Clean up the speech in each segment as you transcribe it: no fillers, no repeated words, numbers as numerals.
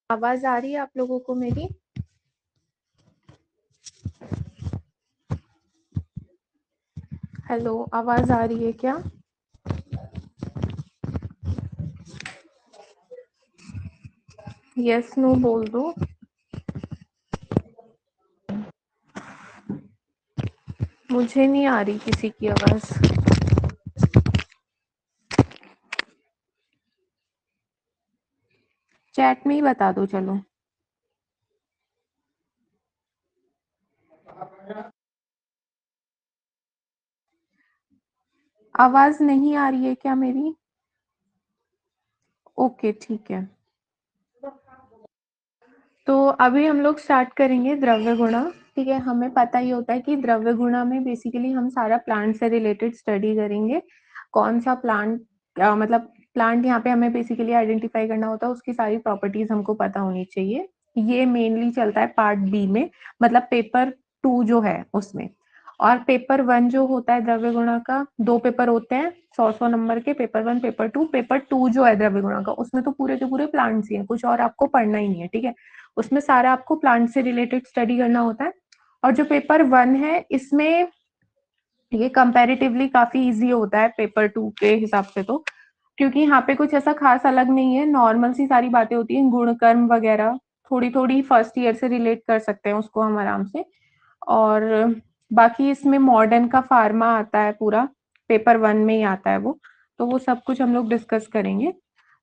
आवाज आ रही है आप लोगों को मेरी? हेलो, आवाज आ रही है क्या? यस नो बोल दो। मुझे नहीं आ रही किसी की आवाज। चैट में ही बता दो चलो। आवाज नहीं आ रही है क्या मेरी? ओके ठीक है। तो अभी हम लोग स्टार्ट करेंगे द्रव्य गुणा। ठीक है, हमें पता ही होता है कि द्रव्य गुणा में बेसिकली हम सारा प्लांट से रिलेटेड स्टडी करेंगे। कौन सा प्लांट, मतलब प्लांट यहाँ पे हमें बेसिकली आइडेंटिफाई करना होता है, उसकी सारी प्रॉपर्टीज हमको पता होनी चाहिए। ये मेनली चलता है पार्ट बी में, मतलब पेपर 2 जो है उसमें। और पेपर 1 जो होता है द्रव्य गुणा का, 2 पेपर होते हैं 100 नंबर के, पेपर 1 पेपर 2। पेपर 2 जो है द्रव्य गुणा का, उसमें तो पूरे के पूरे प्लांट्स ही हैं, कुछ और आपको पढ़ना ही नहीं है। ठीक है, उसमें सारा आपको प्लांट से रिलेटेड स्टडी करना होता है। और जो पेपर 1 है इसमें ये कंपैरेटिवली काफी इजी होता है पेपर 2 के हिसाब से, तो क्योंकि यहाँ पे कुछ ऐसा खास अलग नहीं है, नॉर्मल सी सारी बातें होती हैं, गुण कर्म वगैरह थोड़ी थोड़ी फर्स्ट ईयर से रिलेट कर सकते हैं उसको हम आराम से। और बाकी इसमें मॉडर्न का फार्मा आता है पूरा, पेपर 1 में ही आता है वो। तो वो सब कुछ हम लोग डिस्कस करेंगे।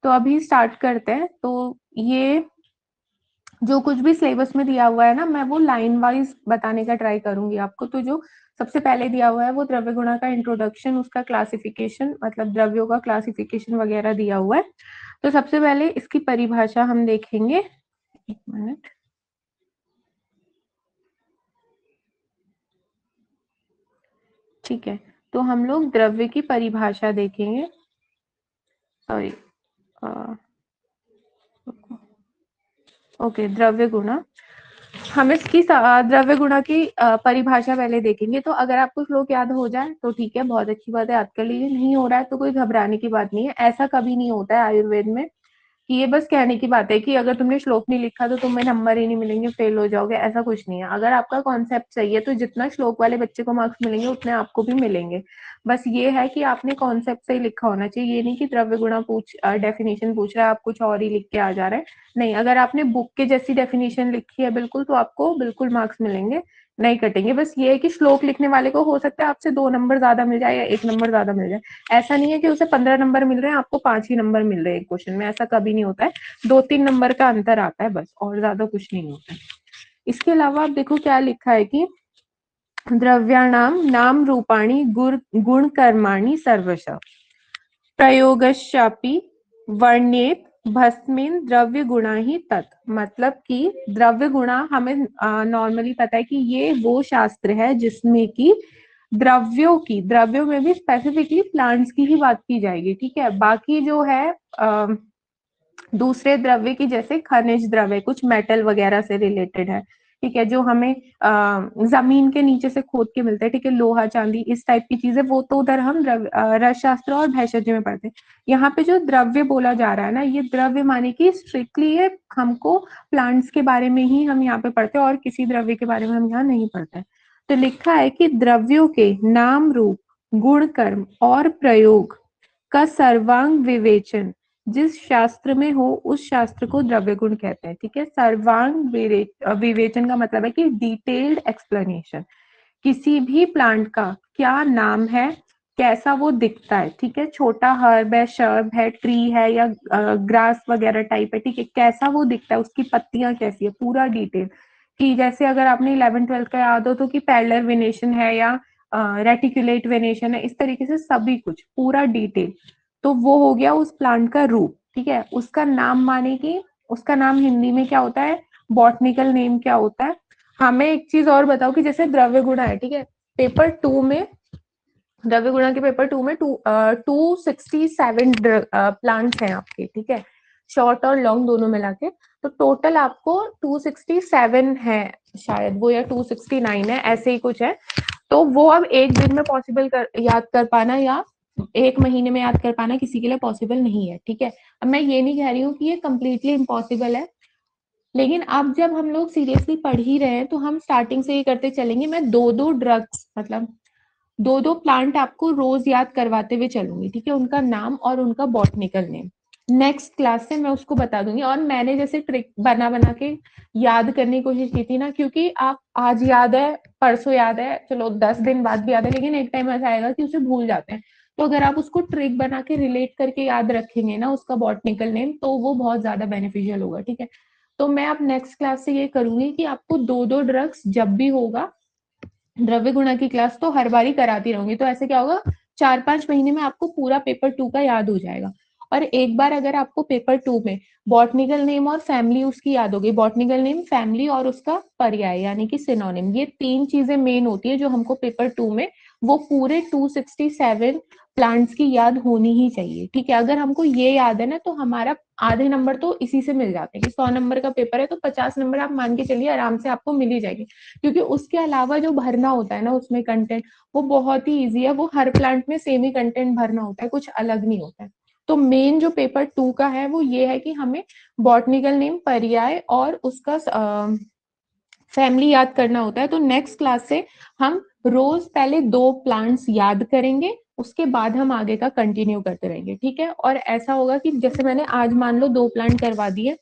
तो अभी स्टार्ट करते हैं। तो ये जो कुछ भी सिलेबस में दिया हुआ है ना, मैं वो लाइन वाइज बताने का ट्राई करूंगी आपको। तो जो सबसे पहले दिया हुआ है वो द्रव्य गुणा का इंट्रोडक्शन, उसका क्लासिफिकेशन, मतलब द्रव्यों का क्लासिफिकेशन वगैरह दिया हुआ है। तो सबसे पहले इसकी परिभाषा हम देखेंगे। एक मिनट। ठीक है, तो हम लोग द्रव्य की परिभाषा देखेंगे। सॉरी, ओके, द्रव्य गुणा। हम इसकी द्रव्य गुणा की परिभाषा पहले देखेंगे। तो अगर आपको श्लोक याद हो जाए तो ठीक है, बहुत अच्छी बात है, याद कर लीजिए। नहीं हो रहा है तो कोई घबराने की बात नहीं है, ऐसा कभी नहीं होता है आयुर्वेद में कि ये बस कहने की बात है कि अगर तुमने श्लोक नहीं लिखा तो तुम्हें नंबर ही नहीं मिलेंगे, फेल हो जाओगे, ऐसा कुछ नहीं है। अगर आपका कॉन्सेप्ट सही है तो जितना श्लोक वाले बच्चे को मार्क्स मिलेंगे उतने आपको भी मिलेंगे। बस ये है कि आपने कॉन्सेप्ट सही लिखा होना चाहिए। ये नहीं कि द्रव्य गुणा डेफिनेशन पूछ रहा है, आप कुछ और ही लिख के आ जा रहे हैं। नहीं, अगर आपने बुक के जैसी डेफिनेशन लिखी है बिल्कुल, तो आपको बिल्कुल मार्क्स मिलेंगे, नहीं कटेंगे। बस ये है कि श्लोक लिखने वाले को हो सकता है आपसे 2 नंबर ज्यादा मिल जाए या 1 नंबर ज्यादा मिल जाए। ऐसा नहीं है कि उसे 15 नंबर मिल रहे हैं, आपको 5 ही नंबर मिल रहे हैं एक क्वेश्चन में, ऐसा कभी नहीं होता है। 2-3 नंबर का अंतर आता है बस, और ज्यादा कुछ नहीं होता है। इसके अलावा आप देखो क्या लिखा है कि द्रव्याणाम नाम रूपाणी गुण कर्माणि सर्वशः प्रयोगश्चापि वर्ण्येत भस्मिन द्रव्य गुणा ही तत्। मतलब कि द्रव्य गुणा हमें नॉर्मली पता है कि ये वो शास्त्र है जिसमें कि द्रव्यों में भी स्पेसिफिकली प्लांट्स की ही बात की जाएगी। ठीक है, बाकी जो है दूसरे द्रव्य की, जैसे खनिज द्रव्य, कुछ मेटल वगैरह से रिलेटेड है। ठीक है, जो हमें जमीन के नीचे से खोद के मिलते हैं। ठीक है, लोहा चांदी इस टाइप की चीजें, वो तो उधर हम रस शास्त्र और भेषज में पढ़ते हैं। यहाँ पे जो द्रव्य बोला जा रहा है ना, ये द्रव्य माने कि स्ट्रिक्टली ये हमको प्लांट्स के बारे में ही हम यहाँ पे पढ़ते हैं, और किसी द्रव्य के बारे में हम यहाँ नहीं पढ़ते। तो लिखा है कि द्रव्यों के नाम रूप गुण कर्म और प्रयोग का सर्वांग विवेचन जिस शास्त्र में हो उस शास्त्र को द्रव्य गुण कहते हैं। ठीक है, सर्वांग विवेचन का मतलब है कि डिटेल्ड एक्सप्लेनेशन, किसी भी प्लांट का क्या नाम है, कैसा वो दिखता है। ठीक है, छोटा हर्ब है, शर्ब है, ट्री है, या ग्रास वगैरह टाइप है। ठीक है, कैसा वो दिखता है, उसकी पत्तियां कैसी है, पूरा डिटेल। कि जैसे अगर आपने 11th-12th का याद हो तो कि पैरेलल वेनेशन है या रेटिकुलेट वेनेशन है, इस तरीके से सभी कुछ पूरा डिटेल। तो वो हो गया उस प्लांट का रूप। ठीक है, उसका नाम माने कि उसका नाम हिंदी में क्या होता है, बॉटनिकल नेम क्या होता है। हमें एक चीज और बताओ कि जैसे द्रव्य गुणा है, ठीक है, पेपर 2 में, द्रव्य गुणा के पेपर 2 में 267 प्लांट्स हैं आपके। ठीक है, शॉर्ट और लॉन्ग दोनों मिला के, तो टोटल आपको 267 है शायद वो, या 269 है, ऐसे ही कुछ है। तो वो अब एक दिन में याद कर पाना या एक महीने में याद कर पाना किसी के लिए पॉसिबल नहीं है। ठीक है, अब मैं ये नहीं कह रही हूँ कि ये कंप्लीटली इम्पॉसिबल है, लेकिन अब जब हम लोग सीरियसली पढ़ ही रहे हैं तो हम स्टार्टिंग से ये करते चलेंगे, मैं दो दो ड्रग्स मतलब दो दो प्लांट आपको रोज याद करवाते हुए चलूंगी, ठीक है, उनका नाम और उनका बॉटनिकल नेम। नेक्स्ट क्लास से मैं उसको बता दूंगी। और मैंने जैसे ट्रिक बना बना के याद करने की कोशिश की थी ना, क्योंकि आप आज याद है, परसों याद है, चलो 10 दिन बाद भी याद है, लेकिन एक टाइम ऐसा आएगा कि उसे भूल जाते हैं। तो अगर आप उसको ट्रिक बना के रिलेट करके याद रखेंगे ना उसका बॉटनिकल नेम, तो वो बहुत ज्यादा बेनिफिशियल होगा, ठीक है। तो मैं अब नेक्स्ट क्लास से ये करूंगी कि आपको दो दो ड्रग्स जब भी होगा, द्रव्य गुणा की क्लास तो हर बार ही कराती रहूंगी, तो ऐसे क्या होगा, 4-5 महीने में आपको पूरा पेपर 2 का याद हो जाएगा। और एक बार अगर आपको पेपर 2 में बॉटनिकल नेम और फैमिली उसकी याद हो गई, बॉटनिकल नेम, फैमिली और उसका पर्याय यानी कि सिनोनिम, ये 3 चीजें मेन होती है जो हमको पेपर 2 में वो पूरे 267 प्लांट्स की याद होनी ही चाहिए, ठीक है। अगर हमको ये याद है ना तो हमारा आधे नंबर तो इसी से मिल जाते हैं, कि 100 नंबर का पेपर है तो 50 नंबर आप मान के चलिए आराम से आपको मिल ही जाएगी। क्योंकि उसके अलावा जो भरना होता है ना उसमें कंटेंट, वो बहुत ही ईजी है, वो हर प्लांट में सेम ही कंटेंट भरना होता है, कुछ अलग नहीं होता है। तो मेन जो पेपर 2 का है वो ये है कि हमें बॉटनिकल नेम, पर्याय और उसका फैमिली याद करना होता है। तो नेक्स्ट क्लास से हम रोज पहले 2 प्लांट्स याद करेंगे, उसके बाद हम आगे का कंटिन्यू करते रहेंगे, ठीक है। और ऐसा होगा कि जैसे मैंने आज मान लो 2 प्लांट करवा दिए,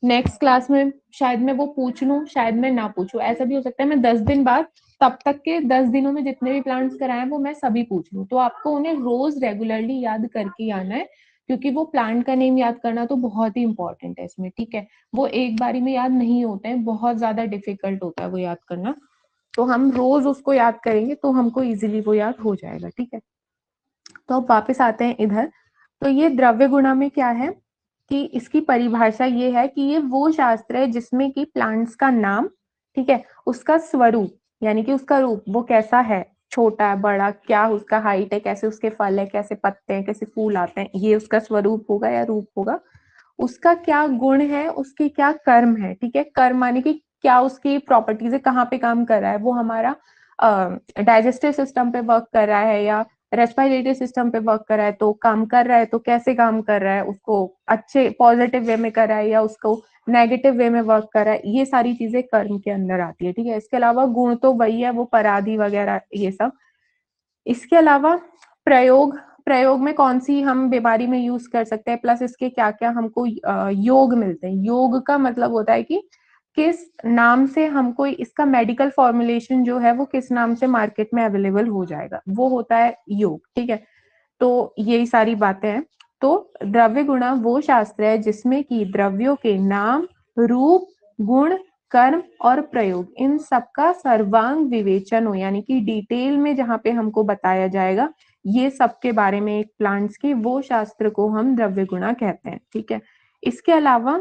नेक्स्ट क्लास में शायद मैं वो पूछ लूं, शायद मैं ना पूछूं, ऐसा भी हो सकता है मैं 10 दिन बाद, तब तक के 10 दिनों में जितने भी प्लांट्स कराए वो मैं सभी पूछ लूं। तो आपको उन्हें रोज रेगुलरली याद करके आना है, क्योंकि वो प्लांट का नेम याद करना तो बहुत ही इंपॉर्टेंट है इसमें, ठीक है। वो एक बारी में याद नहीं होते हैं, बहुत ज्यादा डिफिकल्ट होता है वो याद करना। तो हम रोज उसको याद करेंगे तो हमको इजीली वो याद हो जाएगा, ठीक है। तो अब वापस आते हैं इधर। तो ये द्रव्य गुणा में क्या है कि इसकी परिभाषा ये है कि ये वो शास्त्र है जिसमें कि प्लांट्स का नाम, ठीक है, उसका स्वरूप यानी कि उसका रूप वो कैसा है, छोटा बड़ा, क्या उसका हाइट है, कैसे उसके फल है, कैसे पत्ते हैं, कैसे फूल आते हैं, ये उसका स्वरूप होगा या रूप होगा। उसका क्या गुण है, उसके क्या कर्म है, ठीक है, कर्म माने कि क्या उसकी प्रॉपर्टीज है, कहाँ पे काम कर रहा है वो, हमारा डाइजेस्टिव सिस्टम पे वर्क कर रहा है या रेस्पिरेटरी सिस्टम पे वर्क कर रहा है, तो काम कर रहा है तो कैसे काम कर रहा है, उसको अच्छे पॉजिटिव वे में कर रहा है या उसको नेगेटिव वे में वर्क कर रहा है, ये सारी चीजें कर्म के अंदर आती है, ठीक है। इसके अलावा गुण तो वही है, वो पराधि वगैरह ये सब। इसके अलावा प्रयोग, प्रयोग में कौन सी हम बीमारी में यूज कर सकते हैं, प्लस इसके क्या क्या हमको योग मिलते हैं। योग का मतलब होता है कि किस नाम से हमको इसका मेडिकल फॉर्मुलेशन जो है वो किस नाम से मार्केट में अवेलेबल हो जाएगा, वो होता है योग, ठीक है। तो यही सारी बातें हैं। तो द्रव्य गुणा वो शास्त्र है जिसमें कि द्रव्यों के नाम, रूप, गुण, कर्म और प्रयोग, इन सबका सर्वांग विवेचन हो, यानी कि डिटेल में जहां पे हमको बताया जाएगा ये सब के बारे में एक प्लांट्स की, वो शास्त्र को हम द्रव्य गुणा कहते हैं, ठीक है। इसके अलावा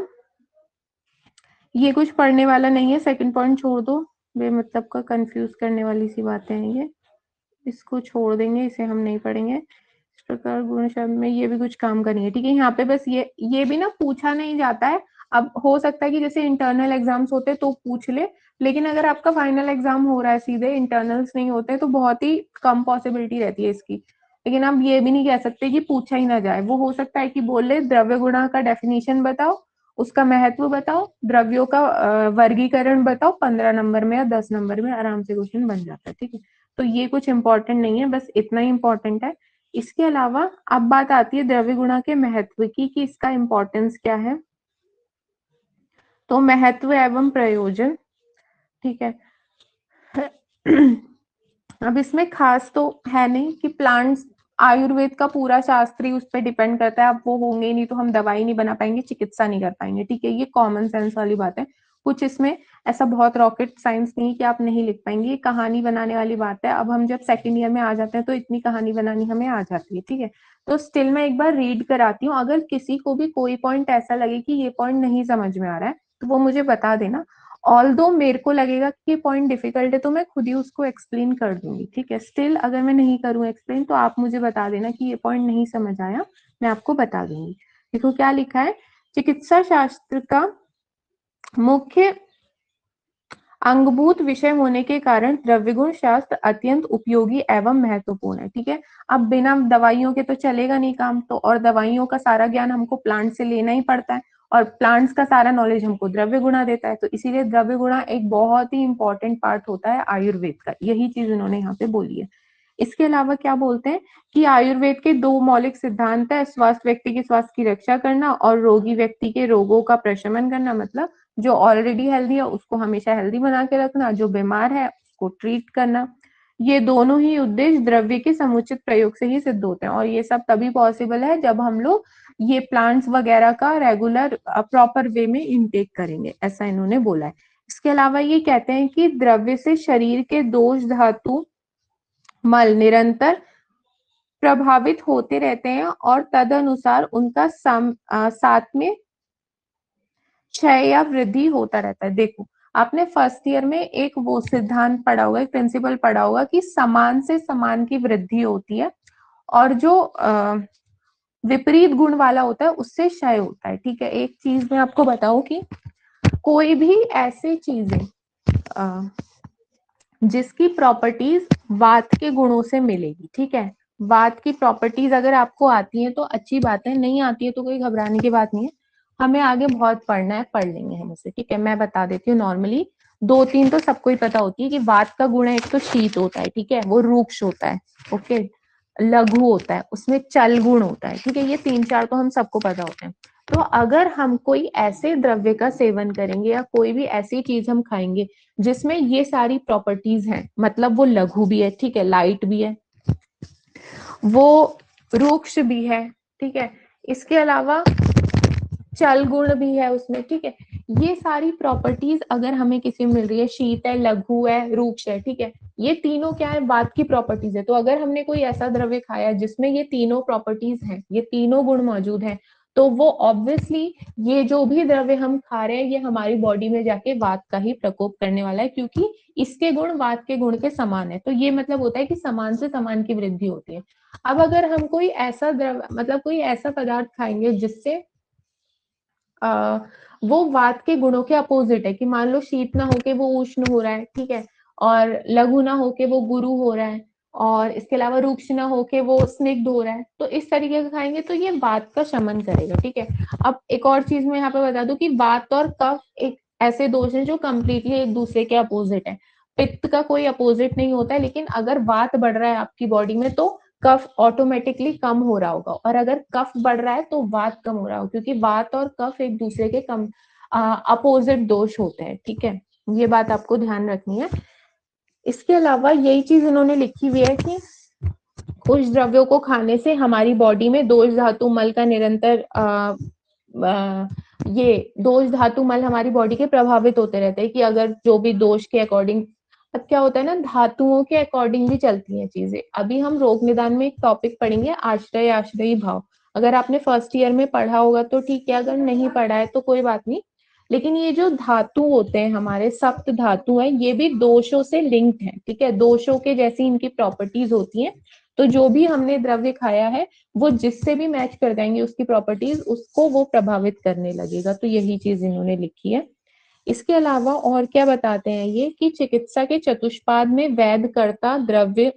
ये कुछ पढ़ने वाला नहीं है, सेकंड पॉइंट छोड़ दो, बेमतलब का कंफ्यूज करने वाली सी बातें हैं ये, इसको छोड़ देंगे, इसे हम नहीं पढ़ेंगे। इस प्रकार गुण शब्द में ये भी कुछ काम का नहीं है, ठीक है। यहाँ पे बस ये भी ना पूछा नहीं जाता है। अब हो सकता है कि जैसे इंटरनल एग्जाम्स होते तो पूछ ले, लेकिन अगर आपका फाइनल एग्जाम हो रहा है, सीधे इंटरनल्स नहीं होते, तो बहुत ही कम पॉसिबिलिटी रहती है इसकी। लेकिन आप ये भी नहीं कह सकते कि पूछा ही ना जाए, वो हो सकता है कि बोले द्रव्य गुणा का डेफिनेशन बताओ, उसका महत्व बताओ, द्रव्यों का वर्गीकरण बताओ, 15 नंबर में या 10 नंबर में आराम से क्वेश्चन बन जाता है, ठीक है। तो ये कुछ इंपॉर्टेंट नहीं है, बस इतना ही इंपॉर्टेंट है। इसके अलावा अब बात आती है द्रव्य गुणा के महत्व की, कि इसका इंपॉर्टेंस क्या है। तो महत्व एवं प्रयोजन, ठीक है। अब इसमें खास तो है नहीं कि प्लांट्स, आयुर्वेद का पूरा शास्त्र ही उस पर डिपेंड करता है, अब वो होंगे ही नहीं तो हम दवाई नहीं बना पाएंगे, चिकित्सा नहीं कर पाएंगे, ठीक है। ये कॉमन सेंस वाली बात है। कुछ इसमें ऐसा बहुत रॉकेट साइंस नहीं कि आप नहीं लिख पाएंगे, ये कहानी बनाने वाली बात है। अब हम जब सेकेंड ईयर में आ जाते हैं तो इतनी कहानी बनानी हमें आ जाती है, ठीक है। तो स्टिल मैं एक बार रीड कराती हूँ, अगर किसी को भी कोई पॉइंट ऐसा लगे कि ये पॉइंट नहीं समझ में आ रहा है तो वो मुझे बता देना। ऑल्दो मेरे को लगेगा कि ये पॉइंट डिफिकल्ट है तो मैं खुद ही उसको एक्सप्लेन कर दूंगी, ठीक है। स्टिल अगर मैं नहीं करूँ एक्सप्लेन तो आप मुझे बता देना कि ये पॉइंट नहीं समझ आया, मैं आपको बता दूंगी। देखो क्या लिखा है, चिकित्सा शास्त्र का मुख्य अंगभूत विषय होने के कारण द्रव्यगुण शास्त्र अत्यंत उपयोगी एवं महत्वपूर्ण है, ठीक है। अब बिना दवाइयों के तो चलेगा नहीं काम, तो और दवाइयों का सारा ज्ञान हमको प्लांट से लेना ही पड़ता है, और प्लांट्स का सारा नॉलेज हमको द्रव्य गुणा देता है। तो इसीलिए द्रव्य गुणा एक बहुत ही इंपॉर्टेंट पार्ट होता है आयुर्वेद का, यही चीज इन्होंने यहाँ पे बोली है। इसके अलावा क्या बोलते हैं कि आयुर्वेद के 2 मौलिक सिद्धांत है, स्वस्थ व्यक्ति के स्वास्थ्य की रक्षा करना और रोगी व्यक्ति के रोगों का प्रशमन करना। मतलब जो ऑलरेडी हेल्दी है उसको हमेशा हेल्दी बना के रखना, जो बीमार है उसको ट्रीट करना। ये दोनों ही उद्देश्य द्रव्य के समुचित प्रयोग से ही सिद्ध होते हैं, और ये सब तभी पॉसिबल है जब हम लोग ये प्लांट्स वगैरह का रेगुलर प्रॉपर वे में इनटेक करेंगे, ऐसा इन्होंने बोला है। इसके अलावा ये कहते हैं कि द्रव्य से शरीर के दोष धातु मल निरंतर प्रभावित होते रहते हैं और तदनुसार उनका साथ में क्षय या वृद्धि होता रहता है। देखो, आपने फर्स्ट ईयर में एक वो सिद्धांत पढ़ा होगा, एक प्रिंसिपल पढ़ा होगा कि समान से समान की वृद्धि होती है, और जो विपरीत गुण वाला होता है उससे क्षय होता है। ठीक है, एक चीज मैं आपको बताऊं कि कोई भी ऐसी चीजें जिसकी प्रॉपर्टीज वात के गुणों से मिलेगी, ठीक है, वात की प्रॉपर्टीज अगर आपको आती है तो अच्छी बात है, नहीं आती है तो कोई घबराने की बात नहीं है, हमें आगे बहुत पढ़ना है, पढ़ लेंगे हम उसे। ठीक है, मैं बता देती हूँ। नॉर्मली 2-3 तो सबको ही पता होती है कि वात का गुण है, एक तो शीत होता है, ठीक है, वो रूक्ष होता है, ओके, लघु होता है, उसमें चल गुण होता है, ठीक है, ये 3-4 तो हम सबको पता होते हैं। तो अगर हम कोई ऐसे द्रव्य का सेवन करेंगे या कोई भी ऐसी चीज हम खाएंगे जिसमें ये सारी प्रॉपर्टीज हैं, मतलब वो लघु भी है, ठीक है, लाइट भी है, वो रूक्ष भी है, ठीक है, इसके अलावा चल गुण भी है उसमें, ठीक है, ये सारी प्रॉपर्टीज अगर हमें किसी में मिल रही है, शीत है, लघु है, रूक्ष है, ठीक है, ये तीनों क्या है, वात की प्रॉपर्टीज है। तो अगर हमने कोई ऐसा द्रव्य खाया जिसमें ये तीनों प्रॉपर्टीज हैं, ये तीनों गुण मौजूद हैं, तो वो ऑब्वियसली ये जो भी द्रव्य हम खा रहे हैं ये हमारी बॉडी में जाके वात का ही प्रकोप करने वाला है, क्योंकि इसके गुण वात के गुण के समान है। तो ये मतलब होता है कि समान से समान की वृद्धि होती है। अब अगर हम कोई ऐसा द्रव्य, मतलब कोई ऐसा पदार्थ खाएंगे जिससे वो वात के गुणों के अपोजिट है, कि मान लो शीत ना होके वो उष्ण हो रहा है, ठीक है, और लघु ना होके वो गुरु हो रहा है, और इसके अलावा रूक्ष ना होके वो स्निग्ध हो रहा है, तो इस तरीके का खाएंगे तो ये वात का शमन करेगा। ठीक है, अब एक और चीज मैं यहाँ पे बता दूं कि वात और कफ एक ऐसे दोष हैं जो कंप्लीटली एक दूसरे के अपोजिट है। पित्त का कोई अपोजिट नहीं होता है, लेकिन अगर वात बढ़ रहा है आपकी बॉडी में तो कफ ऑटोमेटिकली कम हो रहा होगा, और अगर कफ बढ़ रहा है तो वात कम हो रहा होगा, क्योंकि वात और कफ एक दूसरे के कम अपोजिट दोष होते हैं। ठीक है, ये बात आपको ध्यान रखनी है। इसके अलावा यही चीज उन्होंने लिखी हुई है कि कुछ द्रव्यों को खाने से हमारी बॉडी में दोष धातु मल का निरंतर ये दोष धातु मल हमारी बॉडी के प्रभावित होते रहते हैं, कि अगर जो भी दोष के अकॉर्डिंग, अब क्या होता है ना, धातुओं के अकॉर्डिंग भी चलती हैं चीजें। अभी हम रोग निदान में एक टॉपिक पढ़ेंगे, आश्रय आश्रयी भाव। अगर आपने फर्स्ट ईयर में पढ़ा होगा तो ठीक है, अगर नहीं पढ़ा है तो कोई बात नहीं। लेकिन ये जो धातु होते हैं हमारे, सप्त धातु है, ये भी दोषों से लिंक्ड है। ठीक है, दोषों के जैसी इनकी प्रॉपर्टीज होती हैं, तो जो भी हमने द्रव्य खाया है वो जिससे भी मैच कर जाएंगे उसकी प्रॉपर्टीज, उसको वो प्रभावित करने लगेगा। तो यही चीज इन्होंने लिखी है। इसके अलावा और क्या बताते हैं ये, कि चिकित्सा के चतुष्पाद में वैध कर्ता द्रव्य,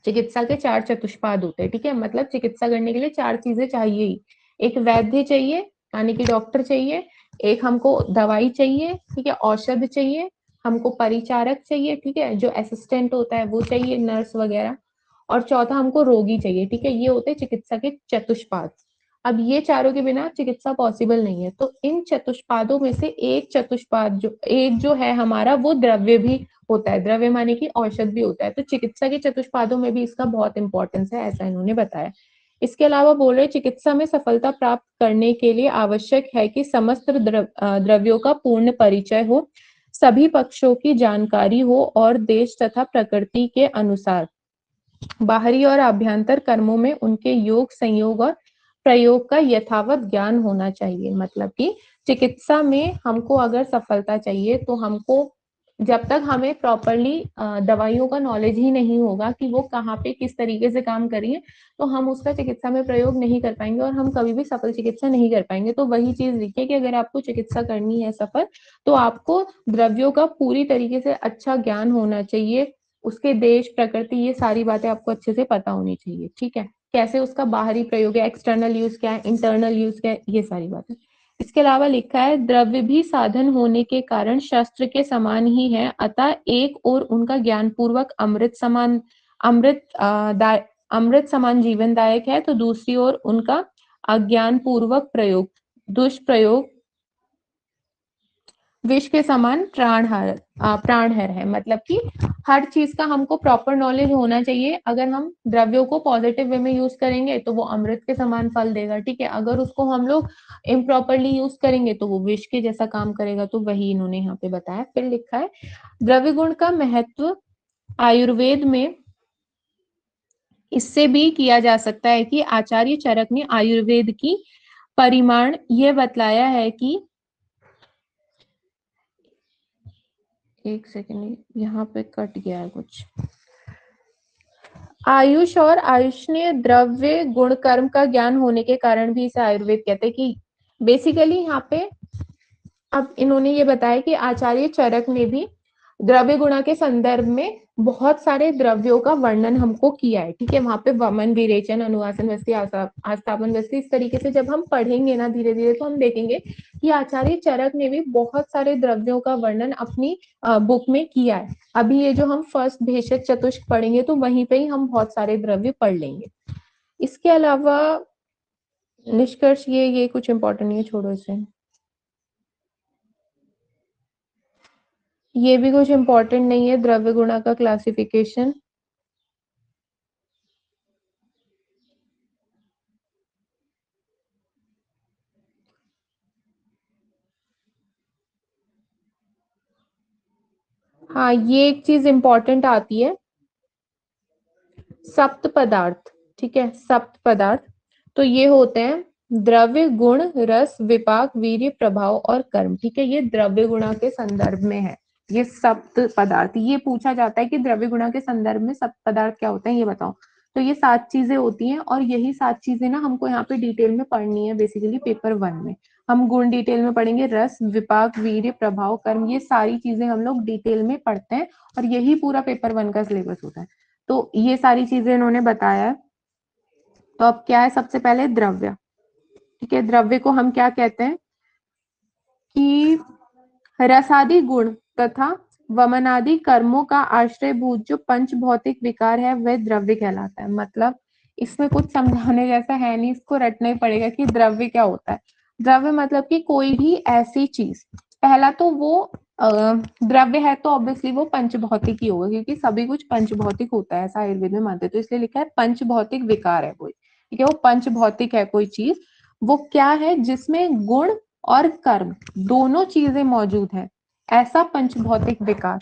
चिकित्सा के 4 चतुष्पाद होते हैं। ठीक है, मतलब चिकित्सा करने के लिए 4 चीजें चाहिए ही। एक वैद्य चाहिए, यानी कि डॉक्टर चाहिए, एक हमको दवाई चाहिए, ठीक है, औषध चाहिए, हमको परिचारक चाहिए, ठीक है, जो असिस्टेंट होता है वो चाहिए, नर्स वगैरह, और चौथा हमको रोगी चाहिए। ठीक है, ये होते हैं चिकित्सा के चतुष्पाद। अब ये चारों के बिना चिकित्सा पॉसिबल नहीं है। तो इन चतुष्पादों में से एक चतुष्पाद जो है हमारा, वो द्रव्य भी होता है। द्रव्य माने कि औषध भी होता है। तो चिकित्सा के चतुष्पादों में भी इसका बहुत इंपॉर्टेंस है, ऐसा इन्होंने बताया। इसके अलावा बोल रहे, चिकित्सा में सफलता प्राप्त करने के लिए आवश्यक है कि समस्त द्रव्यों का पूर्ण परिचय हो, सभी पक्षों की जानकारी हो, और देश तथा प्रकृति के अनुसार बाहरी और आभ्यंतर कर्मों में उनके योग, संयोग और प्रयोग का यथावत ज्ञान होना चाहिए। मतलब कि चिकित्सा में हमको अगर सफलता चाहिए तो हमको, जब तक हमें प्रॉपरली दवाइयों का नॉलेज ही नहीं होगा कि वो कहाँ पे किस तरीके से काम करिए, तो हम उसका चिकित्सा में प्रयोग नहीं कर पाएंगे और हम कभी भी सफल चिकित्सा नहीं कर पाएंगे। तो वही चीज लिखिए कि अगर आपको चिकित्सा करनी है सफल, तो आपको द्रव्यों का पूरी तरीके से अच्छा ज्ञान होना चाहिए, उसके देश, प्रकृति, ये सारी बातें आपको अच्छे से पता होनी चाहिए। ठीक है, कैसे उसका बाहरी प्रयोग है, एक्सटर्नल यूज क्या है, इंटरनल यूज क्या है, ये सारी बातें। इसके अलावा लिखा है द्रव्य भी साधन होने के कारण शस्त्र के समान ही है, अतः एक और उनका ज्ञान पूर्वक अमृत अमृत समान जीवनदायक है, तो दूसरी ओर उनका अज्ञान पूर्वक प्रयोग दुष्प्रयोग विष के समान प्राणहर है। मतलब कि हर चीज का हमको प्रॉपर नॉलेज होना चाहिए। अगर हम द्रव्यों को पॉजिटिव वे में यूज करेंगे तो वो अमृत के समान फल देगा, ठीक है। अगर उसको हम लोग इम्प्रॉपरली यूज करेंगे तो वो विष के जैसा काम करेगा। तो वही इन्होंने यहाँ पे बताया। फिर लिखा है द्रव्य गुण का महत्व आयुर्वेद में इससे भी किया जा सकता है कि आचार्य चरक ने आयुर्वेद की परिमाण यह बतलाया है कि एक सेकेंड यहाँ पे कट गया है कुछ। आयुष और आयुष्य द्रव्य गुण कर्म का ज्ञान होने के कारण भी इसे आयुर्वेद कहते हैं। कि बेसिकली यहाँ पे अब इन्होंने ये बताया कि आचार्य चरक ने भी द्रव्य गुणा के संदर्भ में बहुत सारे द्रव्यों का वर्णन हमको किया है, ठीक है। वहां पे वमन विरेचन अनुवासन वस्ती आस्थापन वस्ती इस तरीके से जब हम पढ़ेंगे ना धीरे धीरे तो हम देखेंगे कि आचार्य चरक ने भी बहुत सारे द्रव्यों का वर्णन अपनी बुक में किया है। अभी ये जो हम फर्स्ट भेषज चतुष्क पढ़ेंगे तो वहीं पे ही हम बहुत सारे द्रव्य पढ़ लेंगे। इसके अलावा निष्कर्ष ये कुछ इंपॉर्टेंट नहीं है, छोड़ो इसे। ये भी कुछ इंपॉर्टेंट नहीं है, द्रव्य गुणा का क्लासिफिकेशन। हाँ, ये एक चीज इंपॉर्टेंट आती है, सप्त पदार्थ, ठीक है। सप्त पदार्थ तो ये होते हैं द्रव्य गुण रस विपाक वीर्य प्रभाव और कर्म, ठीक है। ये द्रव्य गुणा के संदर्भ में है। ये सप्त पदार्थ ये पूछा जाता है कि द्रव्य गुणा के संदर्भ में सप्त पदार्थ क्या होते हैं ये बताओ। तो ये 7 चीजें होती हैं और यही 7 चीजें ना हमको यहाँ पे डिटेल में पढ़नी है। बेसिकली पेपर 1 में हम गुण डिटेल में पढ़ेंगे, रस विपाक वीर्य प्रभाव कर्म ये सारी चीजें हम लोग डिटेल में पढ़ते हैं और यही पूरा पेपर 1 का सिलेबस होता है। तो ये सारी चीजें इन्होंने बताया है। तो अब क्या है, सबसे पहले द्रव्य, ठीक है। द्रव्य को हम क्या कहते हैं कि रसादि गुण तथा वमनादि कर्मों का आश्रयभूत जो पंच भौतिक विकार है वह द्रव्य कहलाता है। मतलब इसमें कुछ समझाने जैसा है नहीं, इसको रटना ही पड़ेगा कि द्रव्य क्या होता है। द्रव्य मतलब कि कोई भी ऐसी चीज, पहला तो वो द्रव्य है तो ऑब्वियसली वो पंच भौतिक ही होगा क्योंकि सभी कुछ पंच भौतिक होता है ऐसा आयुर्वेद में मानते हैं। तो इसलिए लिखा है पंच भौतिक विकार है कोई, ठीक है। वो पंच भौतिक है कोई चीज, वो क्या है जिसमें गुण और कर्म दोनों चीजें मौजूद है, ऐसा पंचभौतिक विकार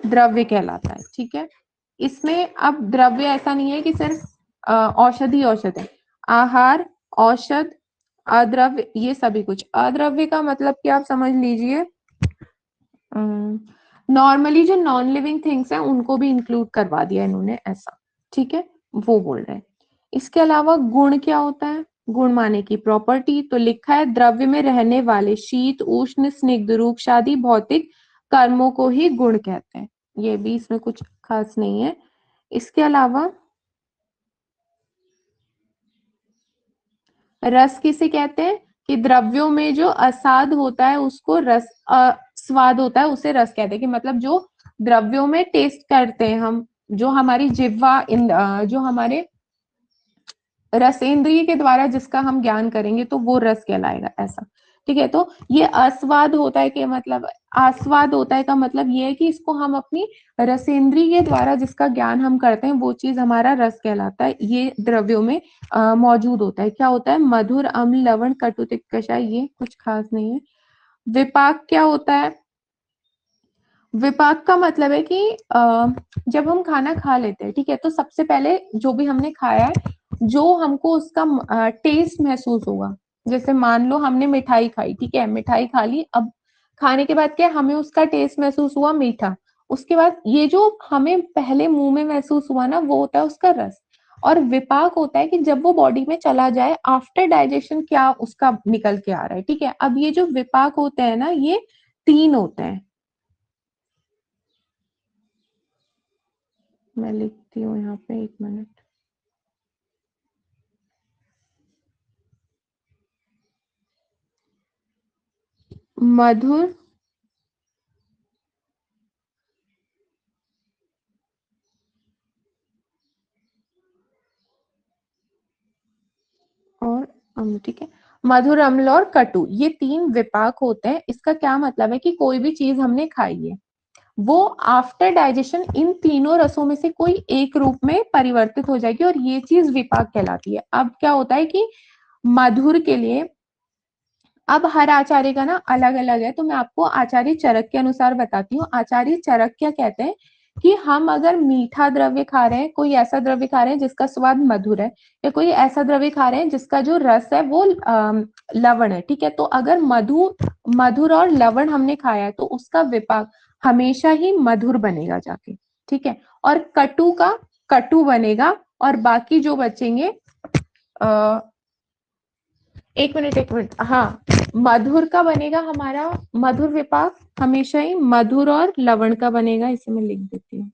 द्रव्य कहलाता है, ठीक है। इसमें अब द्रव्य ऐसा नहीं है कि सिर्फ औषधि औषध है, आहार औषध अद्रव्य ये सभी कुछ। अद्रव्य का मतलब कि आप समझ लीजिए नॉर्मली जो नॉन लिविंग थिंग्स हैं उनको भी इंक्लूड करवा दिया इन्होंने ऐसा, ठीक है। वो बोल रहे हैं। इसके अलावा गुण क्या होता है, गुण माने की प्रॉपर्टी। तो लिखा है द्रव्य में रहने वाले शीत उष्ण स्निग्ध रूपशादी भौतिक कर्मों को ही गुण कहते हैं। ये भी इसमें कुछ खास नहीं है। इसके अलावा रस किसे कहते हैं कि द्रव्यों में जो असाद होता है उसको रस, स्वाद होता है उसे रस कहते हैं। कि मतलब जो द्रव्यों में टेस्ट करते हैं हम, जो हमारी जिह्वा जो हमारे रसेंद्रिय के द्वारा जिसका हम ज्ञान करेंगे तो वो रस कहलाएगा ऐसा, ठीक है। तो ये अस्वाद होता है कि मतलब आस्वाद होता है का मतलब ये है कि इसको हम अपनी रसेंद्रिय के द्वारा जिसका ज्ञान हम करते हैं वो चीज हमारा रस कहलाता है। ये द्रव्यों में मौजूद होता है। क्या होता है, मधुर अम्ल लवण कटु तिक्त कषाय, ये कुछ खास नहीं है। विपाक क्या होता है, विपाक का मतलब है कि जब हम खाना खा लेते हैं, ठीक है, तो सबसे पहले जो भी हमने खाया है जो हमको उसका टेस्ट महसूस होगा। जैसे मान लो हमने मिठाई खाई, ठीक है, मिठाई खा ली, अब खाने के बाद क्या हमें उसका टेस्ट महसूस हुआ मीठा। उसके बाद ये जो हमें पहले मुंह में महसूस हुआ ना वो होता है उसका रस। और विपाक होता है कि जब वो बॉडी में चला जाए आफ्टर डाइजेशन क्या उसका निकल के आ रहा है, ठीक है। अब ये जो विपाक होते हैं ना ये 3 होते हैं। मैं लिखती हूँ यहाँ पे, 1 मिनट। मधुर और अम्ल, ठीक है। मधुर, अम्ल और कटु, ये 3 विपाक होते हैं। इसका क्या मतलब है कि कोई भी चीज हमने खाई है, वो आफ्टर डाइजेशन इन तीनों रसों में से कोई एक रूप में परिवर्तित हो जाएगी और ये चीज विपाक कहलाती है। अब क्या होता है कि मधुर के लिए, अब हर आचार्य का ना अलग अलग है, तो मैं आपको आचार्य चरक के अनुसार बताती हूँ। आचार्य चरक क्या कहते हैं कि हम अगर मीठा द्रव्य खा रहे हैं, कोई ऐसा द्रव्य खा रहे हैं जिसका स्वाद मधुर है, या कोई ऐसा द्रव्य खा रहे हैं जिसका जो रस है वो लवण है, ठीक है। तो अगर मधुर और लवण हमने खाया है तो उसका विपाक हमेशा ही मधुर बनेगा जाके, ठीक है। और कटु का कटु बनेगा, और बाकी जो बचेंगे, एक मिनट, हाँ, मधुर का बनेगा हमारा, मधुर विपाक हमेशा ही मधुर और लवण का बनेगा। इसे मैं लिख देती हूँ,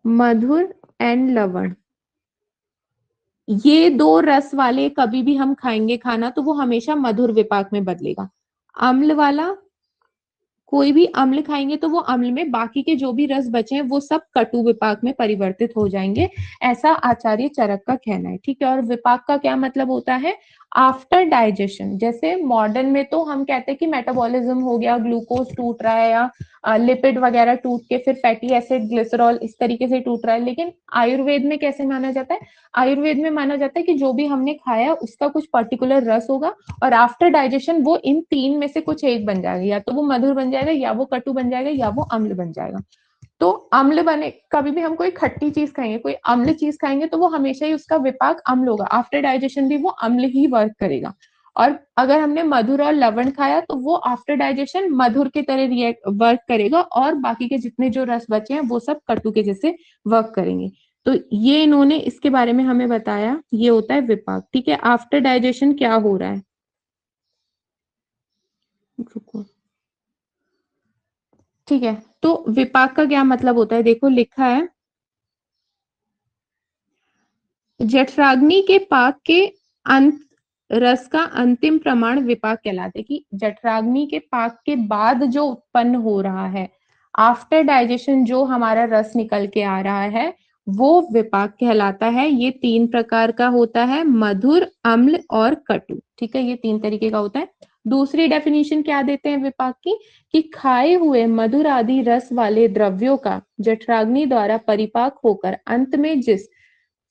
मधुर एंड लवण। ये दो रस वाले कभी भी हम खाएंगे खाना तो वो हमेशा मधुर विपाक में बदलेगा। अम्ल वाला, कोई भी अम्ल खाएंगे तो वो अम्ल में, बाकी के जो भी रस बचे हैं वो सब कटु विपाक में परिवर्तित हो जाएंगे, ऐसा आचार्य चरक का कहना है, ठीक है। और विपाक का क्या मतलब होता है? After digestion. जैसे मॉडर्न में तो हम कहते हैं कि मेटाबॉलिज्म हो गया, ग्लूकोज टूट रहा है, या लिपिड वगैरह टूट के फिर फैटी एसिड, ग्लिसरॉल इस तरीके से टूट रहा है। लेकिन आयुर्वेद में कैसे माना जाता है? आयुर्वेद में माना जाता है कि जो भी हमने खाया उसका कुछ पर्टिकुलर रस होगा, और आफ्टर डाइजेशन वो इन 3 में से कुछ एक बन जाएगा, या तो वो मधुर बन जाएगा, या वो कटु बन जाएगा, या वो अम्ल बन जाएगा। तो अम्ल बने, कभी भी हम कोई खट्टी चीज खाएंगे, कोई अम्ल चीज खाएंगे तो वो हमेशा ही उसका विपाक अम्ल होगा, आफ्टर डाइजेशन भी वो अम्ल ही वर्क करेगा। और अगर हमने मधुर और लवण खाया तो वो आफ्टर डाइजेशन मधुर की तरह रिएक्ट वर्क करेगा, और बाकी के जितने जो रस बचे हैं वो सब कटु के जैसे वर्क करेंगे। तो ये इन्होंने इसके बारे में हमें बताया, ये होता है विपाक, ठीक है। आफ्टर डाइजेशन क्या हो रहा है, रुको, ठीक है। तो विपाक का क्या मतलब होता है, देखो लिखा है, जठराग्नि के पाक के अंत रस का अंतिम प्रमाण विपाक कहलाते, कि जठराग्नि के पाक के बाद जो उत्पन्न हो रहा है, आफ्टर डाइजेशन जो हमारा रस निकल के आ रहा है वो विपाक कहलाता है। ये 3 प्रकार का होता है, मधुर, अम्ल और कटु, ठीक है। ये 3 तरीके का होता है। दूसरी डेफिनेशन क्या देते हैं विपाक की, कि खाए हुए मधुर आदि रस वाले द्रव्यों का जठराग्नि द्वारा परिपाक होकर अंत में जिस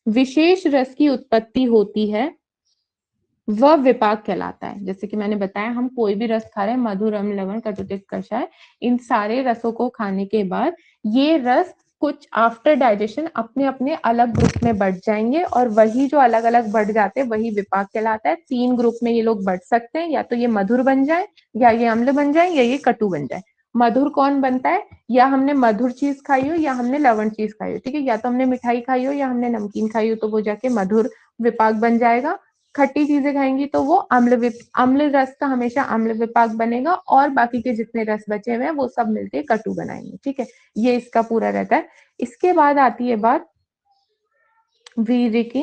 विशेष रस की उत्पत्ति होती है वह विपाक कहलाता है। जैसे कि मैंने बताया, हम कोई भी रस खा रहे हैं, मधुर, अम्ल, लवण, कटुतिक्त, कषाय, इन सारे रसों को खाने के बाद ये रस कुछ आफ्टर डाइजेशन अपने अपने अलग ग्रुप में बढ़ जाएंगे, और वही जो अलग अलग बढ़ जाते हैं वही विपाक कहलाता है। 3 ग्रुप में ये लोग बढ़ सकते हैं, या तो ये मधुर बन जाए, या ये अम्ल बन जाए, या ये कटु बन जाए। मधुर कौन बनता है? या हमने मधुर चीज खाई हो, या हमने लवण चीज खाई हो, ठीक है। या तो हमने मिठाई खाई हो, या हमने नमकीन खाई हो, तो वो जाके मधुर विपाक बन जाएगा। खट्टी चीजें खाएंगी तो वो अम्ल रस का हमेशा अम्ल विपाक बनेगा, और बाकी के जितने रस बचे हुए हैं वो सब मिलके कटु बनाएंगे, ठीक है। ये इसका पूरा रहता है। इसके बाद आती है बात वीर्य की,